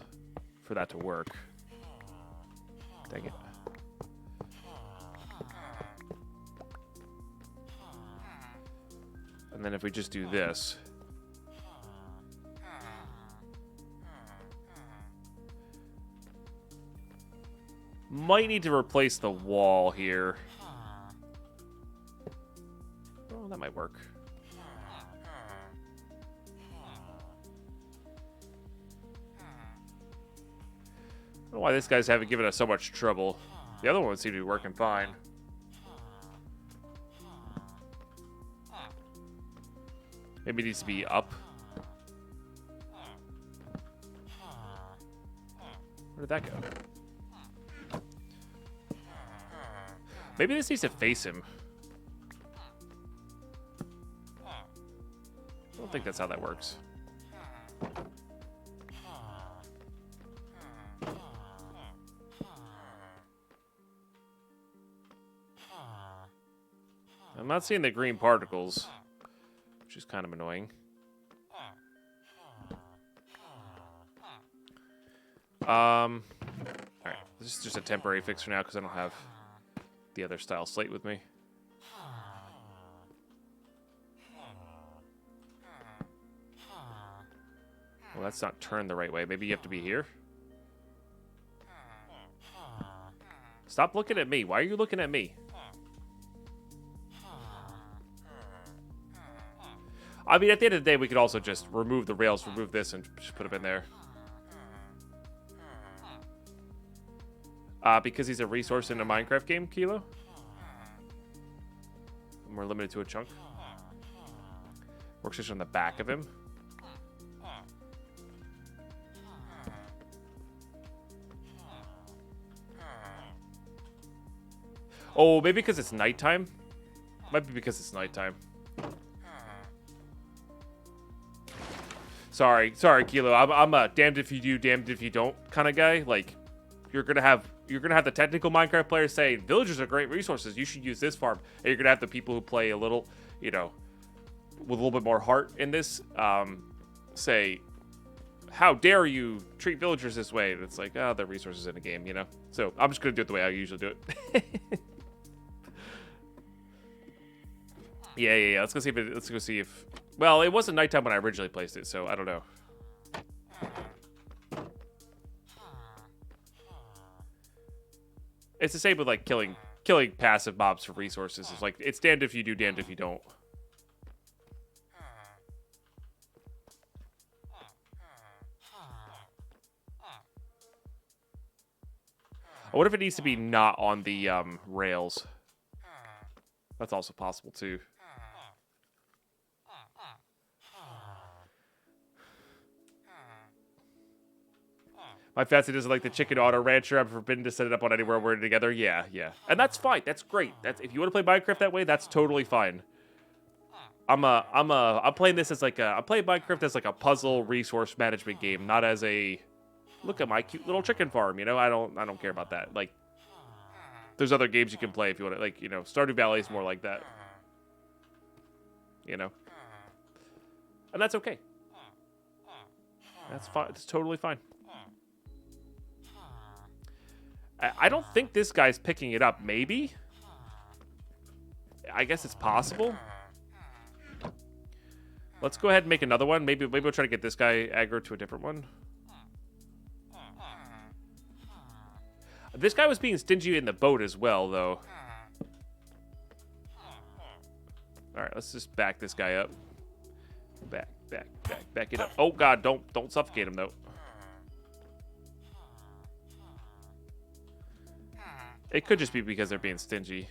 for that to work. Dang it. And then if we just do this. Might need to replace the wall here. Oh, that might work. I don't know why this guy's haven't given us so much trouble. The other ones seem to be working fine. Maybe it needs to be up. Where did that go? Maybe this needs to face him. I don't think that's how that works. I'm not seeing the green particles, which is kind of annoying. Alright, this is just a temporary fix for now because I don't have the other style slate with me. Well, that's not turned the right way. Maybe you have to be here? Stop looking at me. Why are you looking at me? I mean, at the end of the day, we could also just remove the rails, remove this, and just put them in there. Because he's a resource in a Minecraft game, Kilo? And we're limited to a chunk. Workstation on the back of him. Oh, maybe because it's nighttime? Might be because it's nighttime. Sorry, Kilo. I'm a damned if you do, damned if you don't kind of guy. Like, you're gonna have the technical Minecraft players say villagers are great resources. You should use this farm, and you're gonna have the people who play a little, you know, with a little bit more heart in this, say, how dare you treat villagers this way? And it's like, oh, they're resources in a game, you know. So I'm just gonna do it the way I usually do it. Yeah. Let's go see if. Well, it wasn't nighttime when I originally placed it, so I don't know. It's the same with like killing passive mobs for resources. It's like it's damned if you do, damned if you don't. What if it needs to be not on the rails? That's also possible too. My fancy doesn't like the chicken auto rancher. I'm forbidden to set it up on anywhere we're together. Yeah. And that's fine. That's great. That's if you want to play Minecraft that way, that's totally fine. I'm playing this as like I'm playing Minecraft as like a puzzle resource management game, not as a look at my cute little chicken farm, you know? I don't care about that. Like there's other games you can play if you want to, like, you know, Stardew Valley is more like that. You know? And that's okay. That's fine. It's totally fine. I don't think this guy's picking it up. Maybe? I guess it's possible. Let's go ahead and make another one. Maybe we'll try to get this guy aggro to a different one. This guy was being stingy in the boat as well, though. All right, let's just back this guy up. Back it up. Oh God, don't suffocate him though. It could just be because they're being stingy.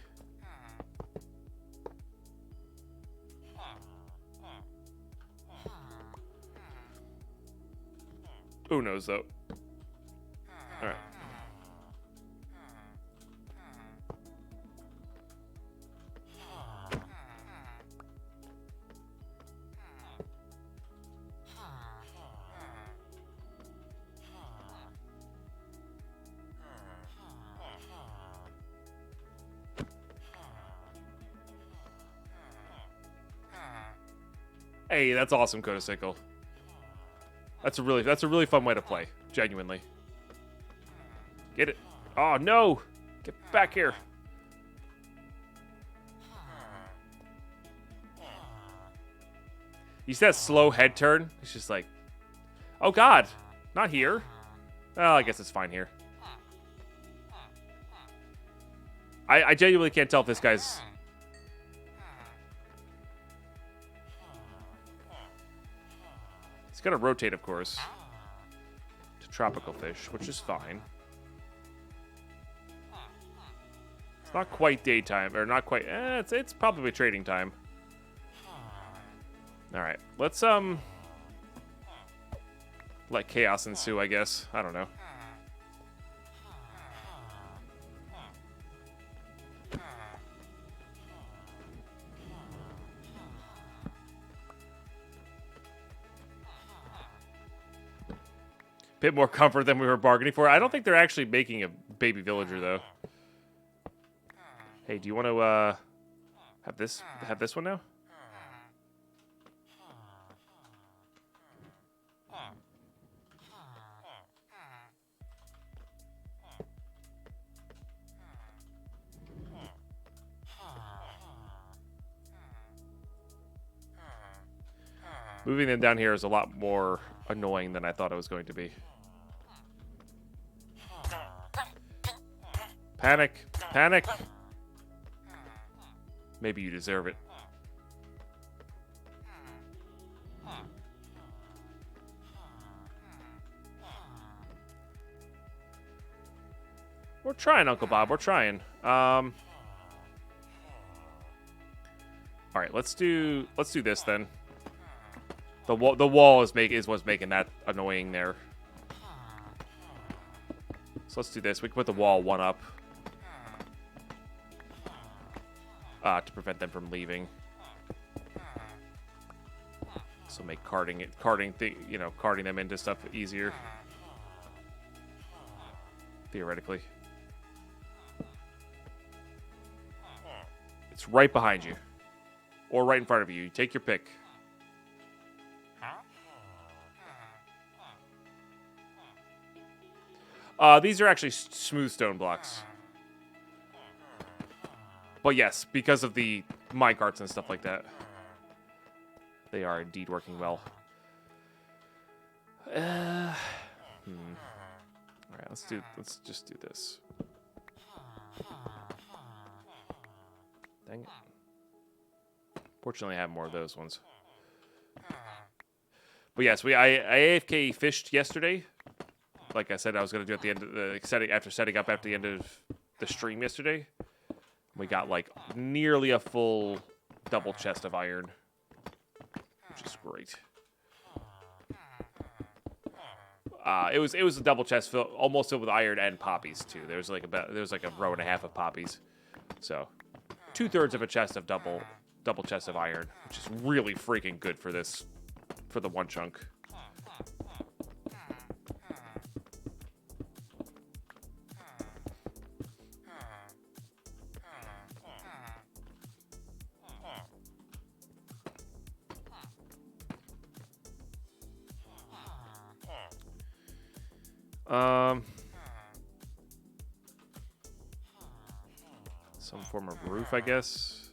Who knows though? All right. Hey, that's awesome, Kotosicle. That's a really fun way to play. Genuinely. Get it. Oh no! Get back here. You see that slow head turn? It's just like, oh God, not here. Well, I guess it's fine here. I genuinely can't tell if this guy's... He's gonna rotate, of course, to tropical fish, which is fine. It's not quite daytime, or not quite. It's probably trading time. All right, let's let chaos ensue, I guess. I don't know. Bit more comfort than we were bargaining for. I don't think they're actually making a baby villager though. Hey, do you want to have this one now? Moving them down here is a lot more annoying than I thought it was going to be. Panic! Panic! Maybe you deserve it. We're trying, Uncle Bob. We're trying. All right, let's do this then. The wall is what's making that annoying there. So let's do this. We can put the wall one up to prevent them from leaving. So make carting them into stuff easier. Theoretically. It's right behind you. Or right in front of you. Take your pick. These are actually smooth stone blocks. But yes, because of the minecarts and stuff like that, they are indeed working well. All right, let's just do this. Dang it. Fortunately, I have more of those ones. But yes, I AFK fished yesterday. Like I said, I was going to do at the end of after setting up at the end of the stream yesterday. We got like nearly a full double chest of iron, which is great. It was a double chest almost filled with iron and poppies too. There was like a row and a half of poppies, so 2/3 of a chest of double chest of iron, which is really freaking good for the one chunk. Some form of roof, I guess.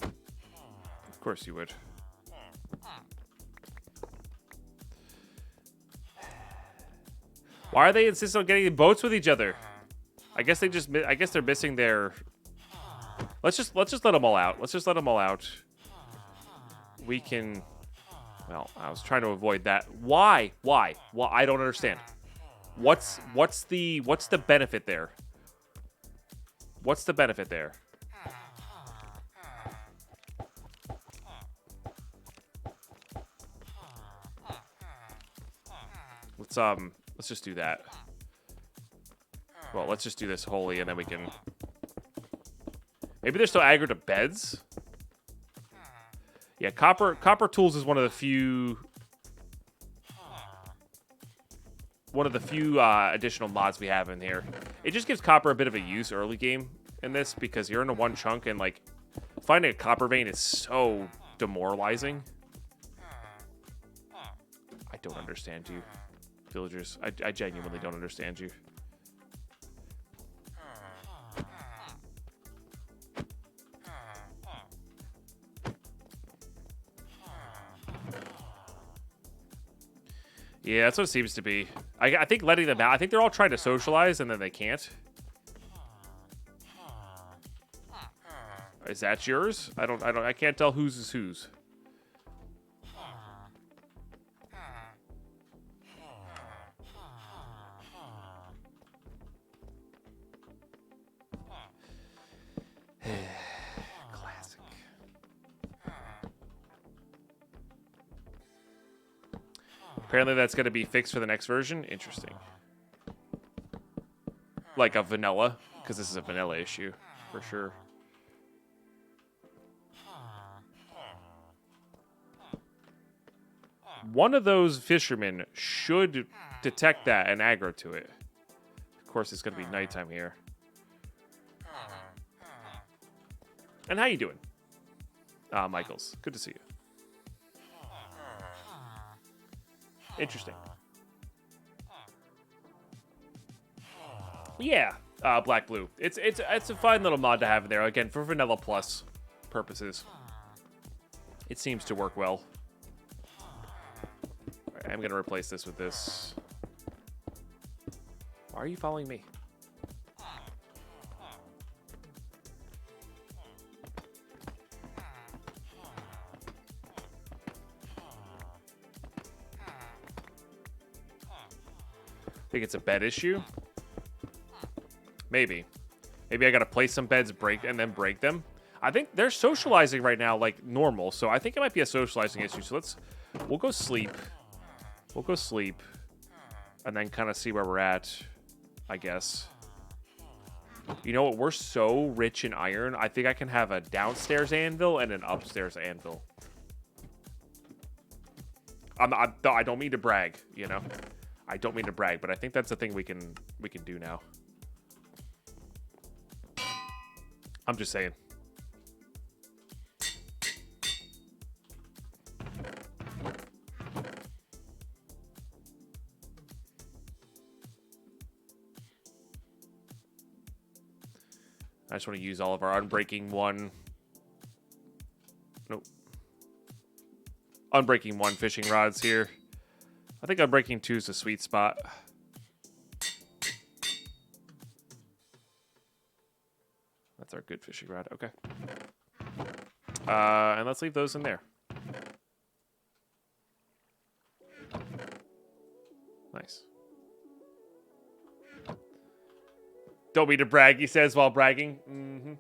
Of course you would. Why are they insisting on getting in boats with each other? I guess they're missing their. Let's just let them all out. Let's just let them all out. We can. Well, I was trying to avoid that. Why? Why? Well, I don't understand. What's the benefit there? What's the benefit there? Let's just do that. Well, let's just do this wholly, and then we can. Maybe they're still aggro to beds. Yeah, copper tools is one of the few additional mods we have in here. It just gives copper a bit of a use early game in this because you're in a one chunk and like finding a copper vein is so demoralizing. I don't understand you, villagers. I genuinely don't understand you. Yeah, that's what it seems to be. I think letting them out. I think they're all trying to socialize and then they can't. Is that yours? I can't tell whose is whose. Classic. Apparently that's going to be fixed for the next version. Interesting. Like a vanilla, because this is a vanilla issue, for sure. One of those fishermen should detect that and aggro to it. Of course, it's going to be nighttime here. And how you doing? Michaels. Good to see you. Interesting. Yeah, black blue. It's a fine little mod to have in there. Again, for vanilla plus purposes, it seems to work well. All right, I'm gonna replace this with this. Why are you following me? Think it's a bed issue? Maybe. Maybe I gotta place some beds, break them. I think they're socializing right now like normal, so I think it might be a socializing issue. So we'll go sleep. We'll go sleep. And then kind of see where we're at, I guess. You know what? We're so rich in iron. I think I can have a downstairs anvil and an upstairs anvil. I don't mean to brag, you know? I don't mean to brag, but I think that's the thing we can do now. I'm just saying. I just want to use all of our Unbreaking 1. Nope. Unbreaking 1 fishing rods here. I think Unbreaking 2 is a sweet spot. That's our good fishing rod. Okay. And let's leave those in there. Nice. Don't mean to brag, he says while bragging. Mm-hmm.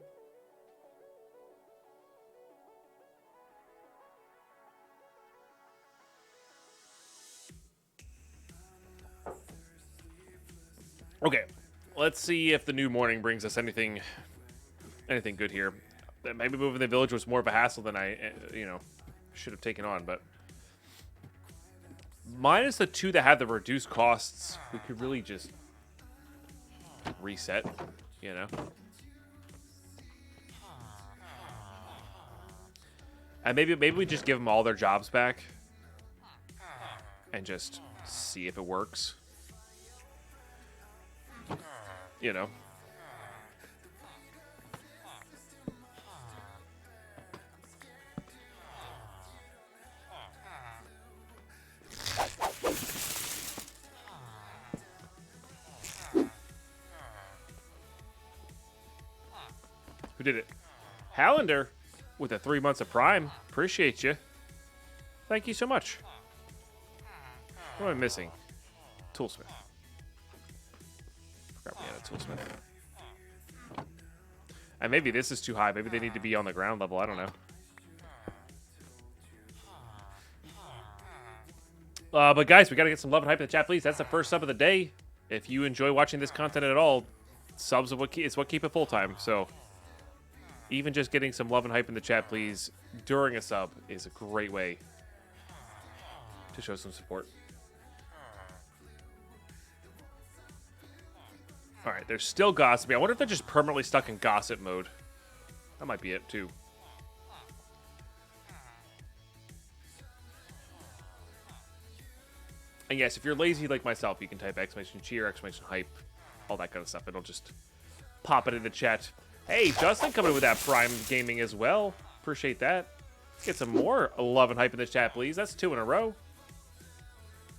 Okay, let's see if the new morning brings us anything good here. Maybe moving the village was more of a hassle than I, should have taken on, but minus the two that have the reduced costs, we could really just reset, you know? And maybe we just give them all their jobs back and just see if it works. You know? Who did it? Hallander with the 3 months of Prime. Appreciate you. Thank you so much. What am I missing? Toolsmith. Forgot we had a Toolsmith. And maybe this is too high. Maybe they need to be on the ground level. I don't know. But guys, we got to get some love and hype in the chat, please. That's the first sub of the day. If you enjoy watching this content at all, subs is what keep it full-time. So even just getting some love and hype in the chat, please, during a sub is a great way to show some support. All right, they're still gossiping. I wonder if they're just permanently stuck in gossip mode. That might be it, too. And yes, if you're lazy like myself, you can type exclamation cheer, exclamation hype, all that kind of stuff. It'll just pop it in the chat. Hey, Justin coming with that Prime Gaming as well. Appreciate that. Let's get some more love and hype in the chat, please. That's 2 in a row.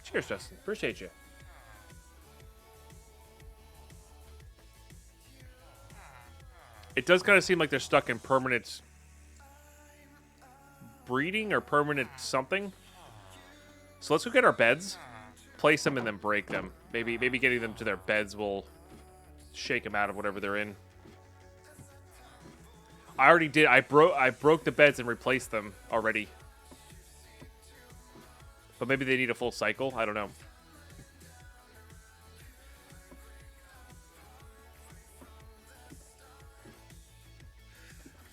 Cheers, Justin. Appreciate you. It does kind of seem like they're stuck in permanent breeding or permanent something. So let's go get our beds, place them, and then break them. Maybe getting them to their beds will shake them out of whatever they're in. I already did. I broke the beds and replaced them already. But maybe they need a full cycle. I don't know.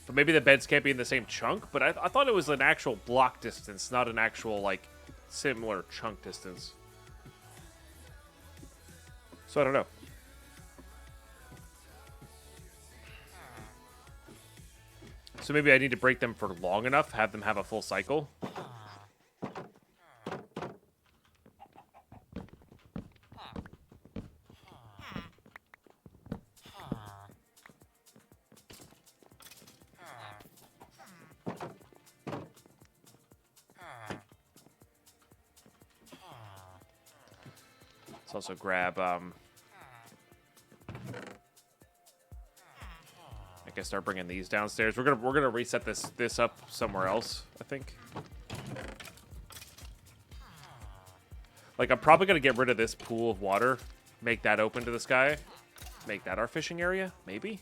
But maybe the beds can't be in the same chunk. But I thought it was an actual block distance, not an actual, like, similar chunk distance. So I don't know. So maybe I need to break them for long enough, have them have a full cycle. Let's also grab, I guess start bringing these downstairs. We're gonna reset this up somewhere else, I think. Like, I'm probably gonna get rid of this pool of water, make that open to the sky, make that our fishing area, maybe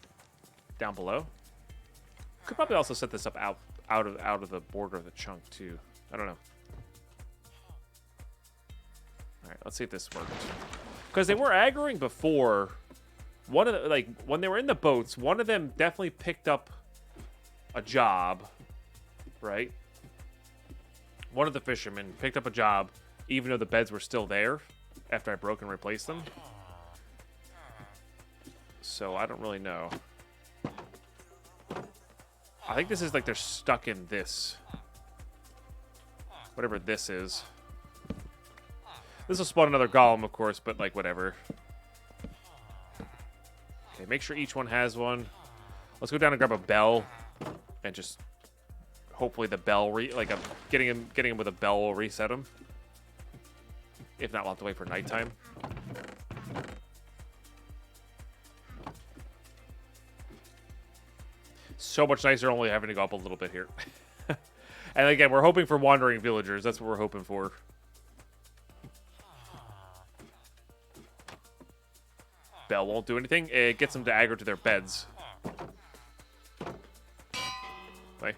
down below. Could probably also set this up out of the border of the chunk too. I don't know. All right, let's see if this worked. Because they were aggroing before. One of the, like, when they were in the boats, one of them definitely picked up a job, right? One of the fishermen picked up a job, even though the beds were still there after I broke and replaced them. So I don't really know. I think this is like they're stuck in this. Whatever this is. This will spawn another golem, of course, but, like, whatever. Okay, make sure each one has one. Let's go down and grab a bell. And just... hopefully the bell... getting him with a bell will reset him. If not, we'll have to wait for nighttime. So much nicer only having to go up a little bit here. And again, we're hoping for wandering villagers. That's what we're hoping for. Bell won't do anything. It gets them to aggro to their beds. Right.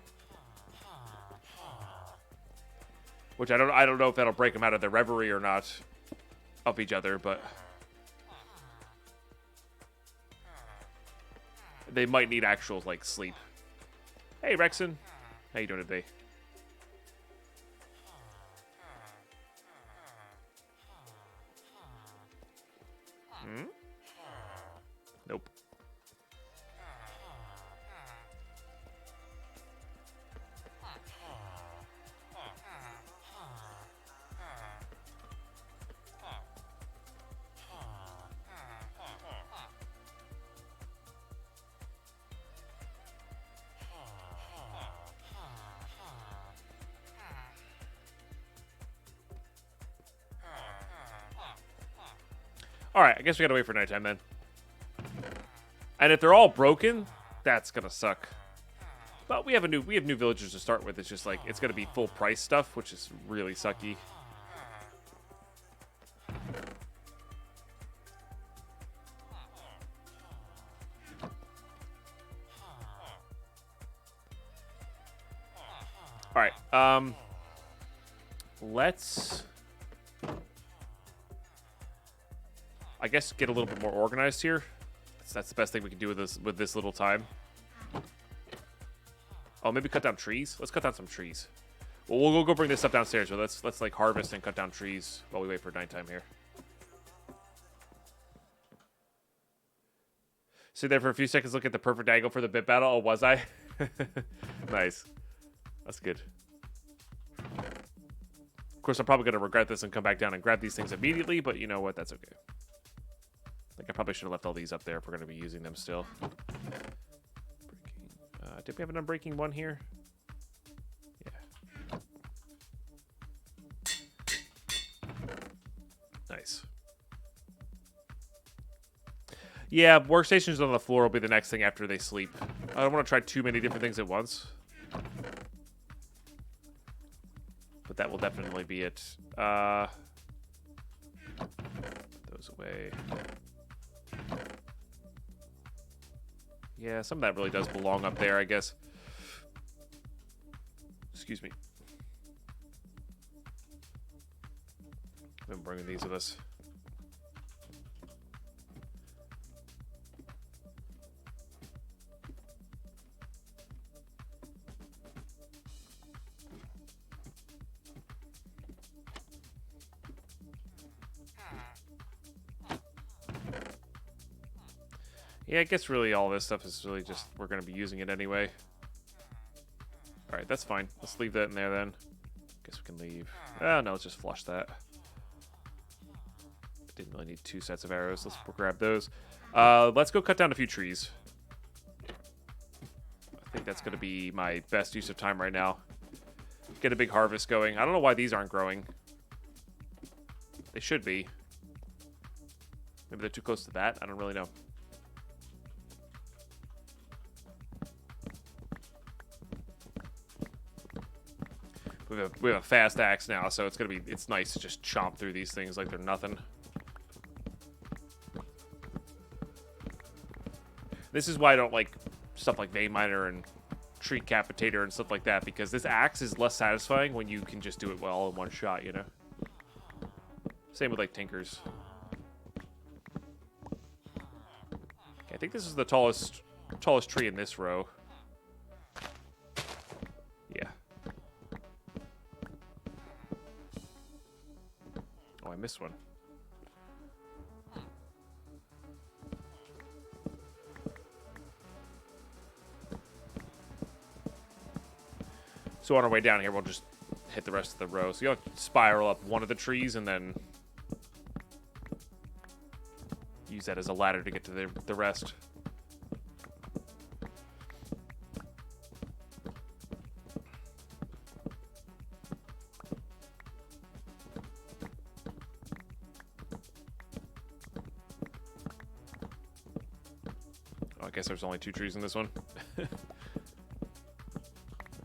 Which I don't know if that'll break them out of their reverie or not of each other, but they might need actual, like, sleep. Hey, Rexon. How you doing today? Hmm? Nope. Alright, I guess we gotta wait for nighttime then. And if they're all broken, That's gonna suck. But we have new villagers to start with. It's just like it's gonna be full price stuff, which is really sucky. All right. Let's, I guess, get a little bit more organized here. That's the best thing we can do with this little time. Oh, maybe cut down trees. Let's cut down some trees. Well, we'll go bring this stuff downstairs. But let's like harvest and cut down trees while we wait for nighttime here. Sit there for a few seconds, look at the perfect angle for the bit battle. Oh, was I? Nice. That's good. Of course, I'm probably going to regret this and come back down and grab these things immediately, but you know what? That's okay. I think I probably should have left all these up there if we're going to be using them still. Did we have an unbreaking one here? Yeah. Nice. Yeah, workstations on the floor will be the next thing after they sleep. I don't want to try too many different things at once. But that will definitely be it. Put those away. Yeah, some of that really does belong up there, I guess. Excuse me. I've been bringing these with us. Yeah, I guess really all this stuff is really just, we're going to be using it anyway. Alright, that's fine. Let's leave that in there then. Guess we can leave. Oh, no, let's just flush that. Didn't really need 2 sets of arrows. Let's grab those. Let's go cut down a few trees. I think that's going to be my best use of time right now. Get a big harvest going. I don't know why these aren't growing. They should be. Maybe they're too close to that. I don't really know. We have a fast axe now, so it's nice to just chomp through these things like they're nothing. This is why I don't like stuff like vein miner and tree capitator and stuff like that, because this axe is less satisfying when you can just do it all in one shot, you know? Same with like tinkers. Okay, I think this is the tallest tree in this row. Yeah. Oh, I missed one. So on our way down here, we'll just hit the rest of the row. So you'll spiral up one of the trees and then use that as a ladder to get to the rest. Oh, I guess there's only 2 trees in this one. Oh,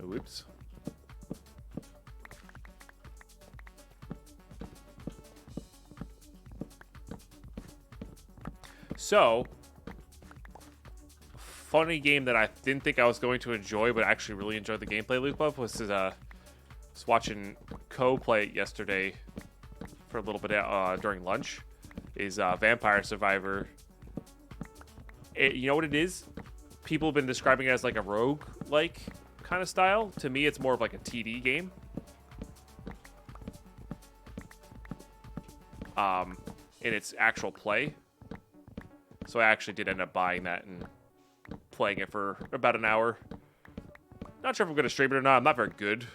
whoops. So, funny game that I didn't think I was going to enjoy, but actually really enjoyed the gameplay loop of was watching Co play it yesterday for a little bit during lunch. Is Vampire Survivor. You know what it is? People have been describing it as like a rogue-like kind of style. To me, it's more of like a TD game. In its actual play. So I actually did end up buying that and playing it for about an hour. Not sure if I'm going to stream it or not. I'm not very good.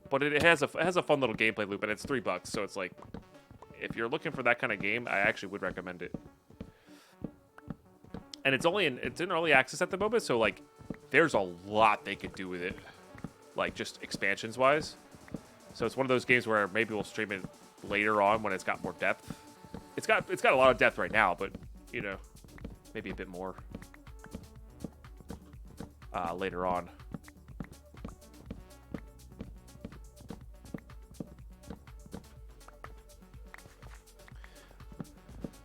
But it has a fun little gameplay loop, and it's $3. So it's like, if you're looking for that kind of game, I actually would recommend it. And it's in early access at the moment, so like, there's a lot they could do with it, like just expansions wise. So it's one of those games where maybe we'll stream it later on when it's got more depth. It's got a lot of depth right now, but you know, maybe a bit more. later on.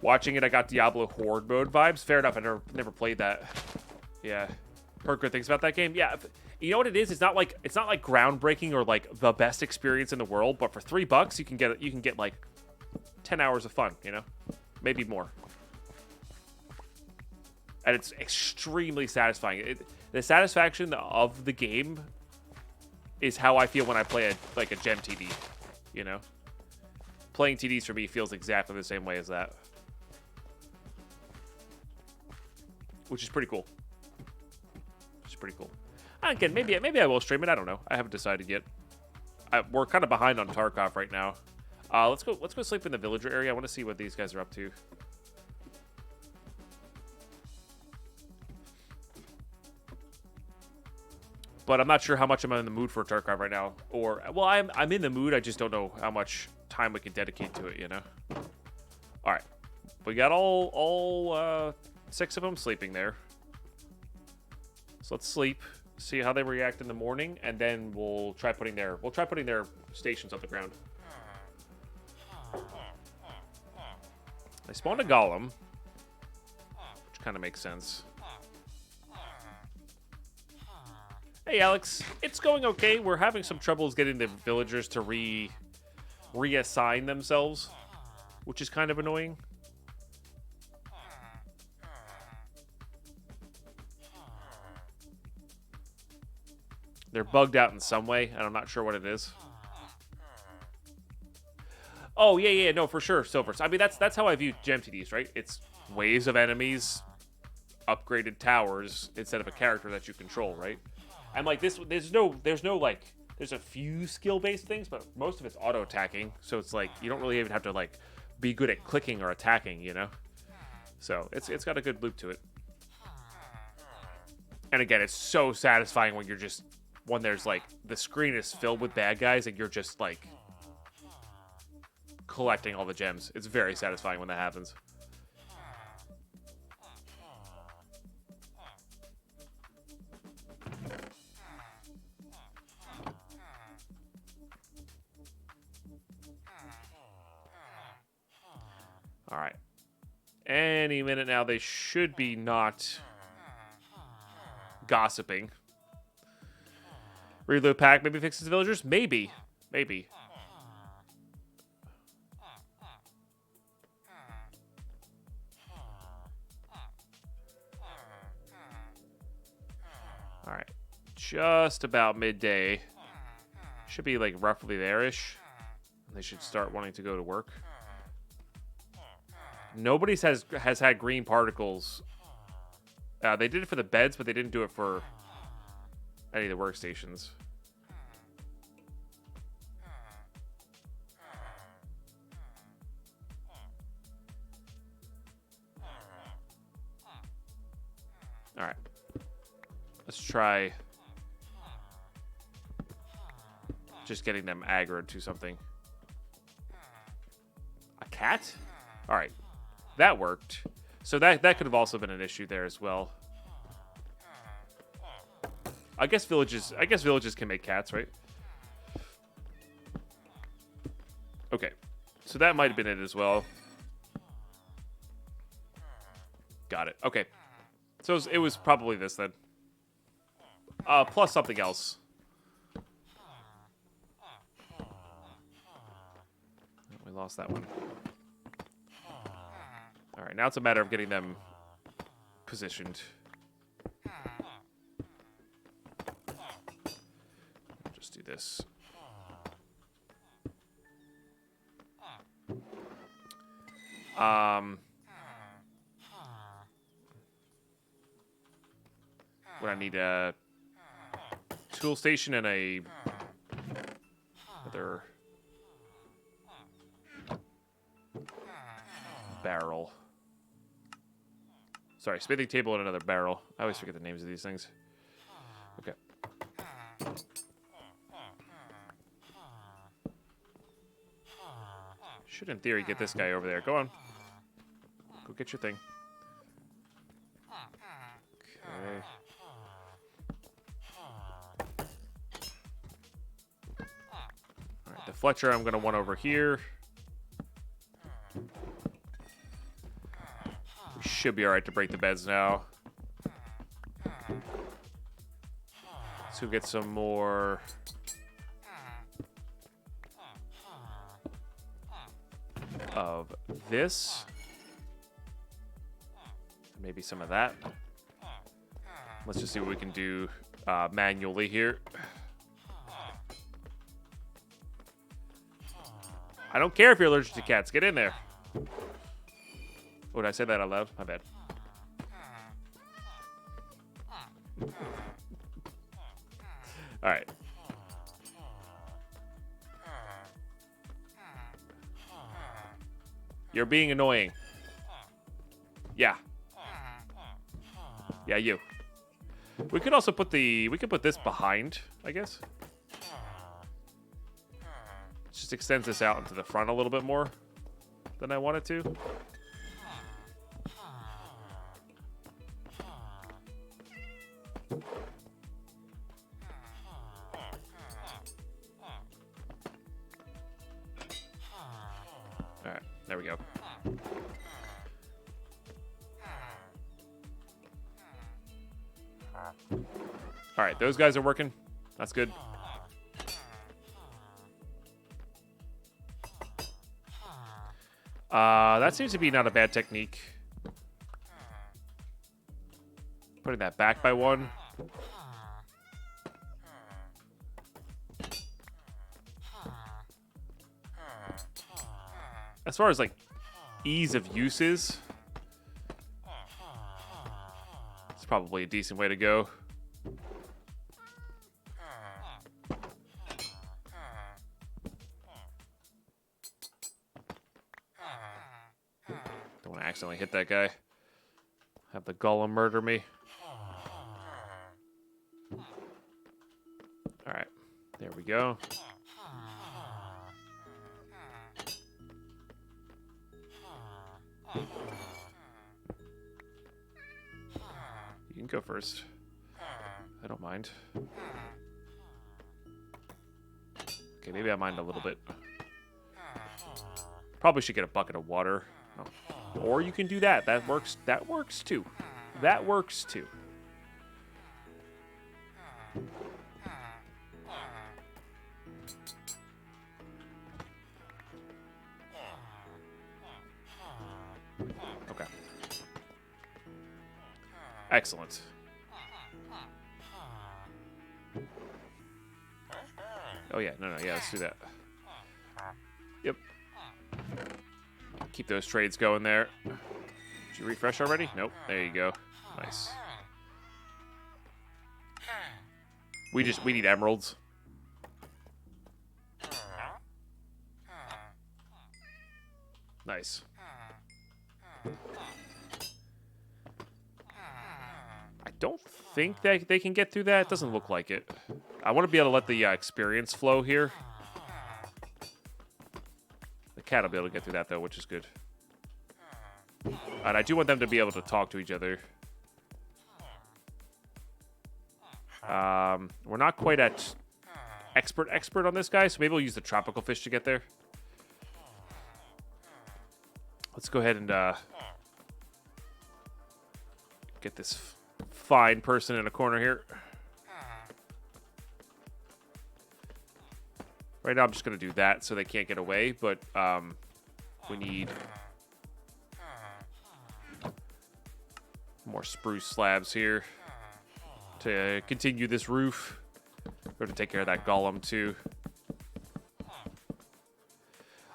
Watching it, I got Diablo Horde mode vibes. Fair enough. I never played that. Yeah, heard good things about that game. Yeah, you know what it is? It's not like groundbreaking or like the best experience in the world. But for $3, you can get like 10 hours of fun. You know, maybe more. And it's extremely satisfying. The satisfaction of the game is how I feel when I play a gem TD. You know, playing TDs for me feels exactly the same way as that. Which is pretty cool. Which is pretty cool. Again, maybe I will stream it. I don't know. I haven't decided yet. We're kind of behind on Tarkov right now. Let's go sleep in the villager area. I want to see what these guys are up to. But I'm not sure how much I'm in the mood for Tarkov right now. Or, well, I'm in the mood. I just don't know how much time we can dedicate to it, you know? All right. We got all 6 of them sleeping there. So let's sleep, see how they react in the morning, and then we'll try putting their stations on the ground. They spawned a golem, which kind of makes sense. Hey, Alex. It's going okay. We're having some troubles getting the villagers to reassign themselves, which is kind of annoying. They're bugged out in some way, and I'm not sure what it is. Oh, yeah, no, for sure, Silver. I mean, that's how I view GemTDs, right? It's waves of enemies, upgraded towers, instead of a character that you control, right? And like this, there's no like, there's a few skill-based things, but most of it's auto-attacking. So it's like, you don't really even have to like be good at clicking or attacking, you know? So it's got a good loop to it. And again, it's so satisfying when when there's like, the screen is filled with bad guys and you're just like collecting all the gems. It's very satisfying when that happens. All right. Any minute now, they should be not gossiping. Reload pack maybe fixes the villagers? Maybe. Maybe. All right. Just about midday. Should be like roughly there-ish. They should start wanting to go to work. Nobody has had green particles. They did it for the beds, but they didn't do it for any of the workstations. All right. Let's try just getting them aggroed to something. A cat? All right. That worked. So that could have also been an issue there as well. I guess villages can make cats, right? Okay. So that might have been it as well. Got it. Okay. So it was probably this then. Plus something else. We lost that one. All right, now it's a matter of getting them positioned. Just do this. Would I need a tool station and another barrel? Sorry, smithing table and another barrel. I always forget the names of these things. Okay. Should, in theory, get this guy over there. Go on. Go get your thing. Okay. Fletcher, I'm going to want over here. We should be all right to break the beds now. Let's go get some more. Of this. Maybe some of that. Let's just see what we can do manually here. I don't care if you're allergic to cats. Get in there. Oh, did I say that out loud? My bad. All right. You're being annoying. Yeah. Yeah, you. We could also put this behind, I guess. Just extends this out into the front a little bit more than I wanted to. All right, there we go. All right, those guys are working. That's good. That seems to be not a bad technique. Putting that back by one. As far as like ease of uses, it's probably a decent way to go. Don't want to accidentally hit that guy. Have the golem murder me. All right, there we go. You can go first. I don't mind. Okay, maybe I mind a little bit. Probably should get a bucket of water. Oh. Or you can do that. That works. That works too. That works too. Okay. Excellent. Oh yeah, no, yeah, let's do that. Yep. Keep those trades going there. Did you refresh already? Nope. There you go. Nice. We need emeralds. Nice. I don't think that they can get through that. It doesn't look like it. I want to be able to let the experience flow here. The cat will be able to get through that, though, which is good. And I do want them to be able to talk to each other. We're not quite at expert on this guy, so maybe we'll use the tropical fish to get there. Let's go ahead and get this fine person in a corner here. Right now I'm just going to do that so they can't get away, but we need more spruce slabs here to continue this roof. We're going to take care of that golem too.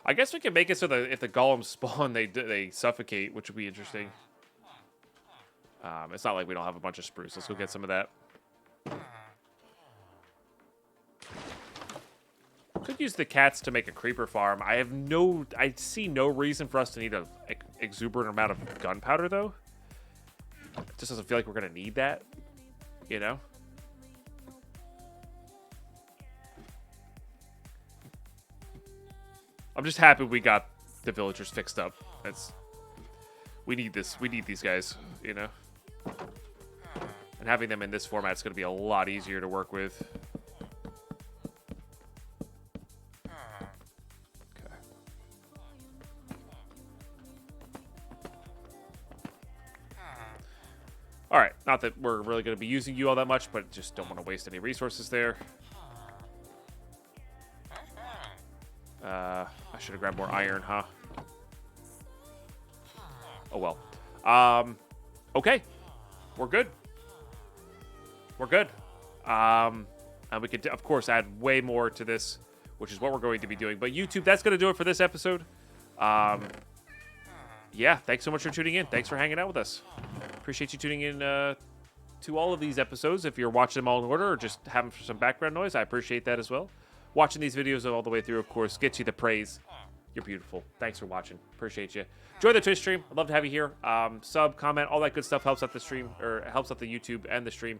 I guess we can make it so that if the golems spawn, they suffocate, which would be interesting. It's not like we don't have a bunch of spruce. Let's go get some of that. Could use the cats to make a creeper farm. I see no reason for us to need an exuberant amount of gunpowder, though. It just doesn't feel like we're going to need that, you know? I'm just happy we got the villagers fixed up. We need this. We need these guys, you know? And having them in this format is going to be a lot easier to work with. All right, not that we're really going to be using you all that much, but just don't want to waste any resources there. I should have grabbed more iron, huh? Oh, well. Okay. We're good. We're good. And we could, of course, add way more to this, which is what we're going to be doing. But YouTube, that's going to do it for this episode. Yeah, thanks so much for tuning in. Thanks for hanging out with us. Appreciate you tuning in to all of these episodes. If you're watching them all in order or just having some background noise, I appreciate that as well. Watching these videos all the way through, of course, gets you the praise. You're beautiful. Thanks for watching. Appreciate you. Enjoy the Twitch stream. I'd love to have you here. Sub, comment, all that good stuff helps out the stream, or helps out the YouTube and the stream.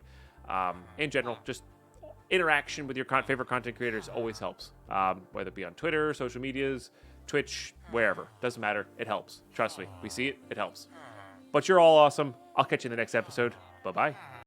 In general, just interaction with your favorite content creators always helps. Whether it be on Twitter, social medias, Twitch, wherever. Doesn't matter. It helps. Trust me. We see it. It helps. But you're all awesome. I'll catch you in the next episode. Bye-bye.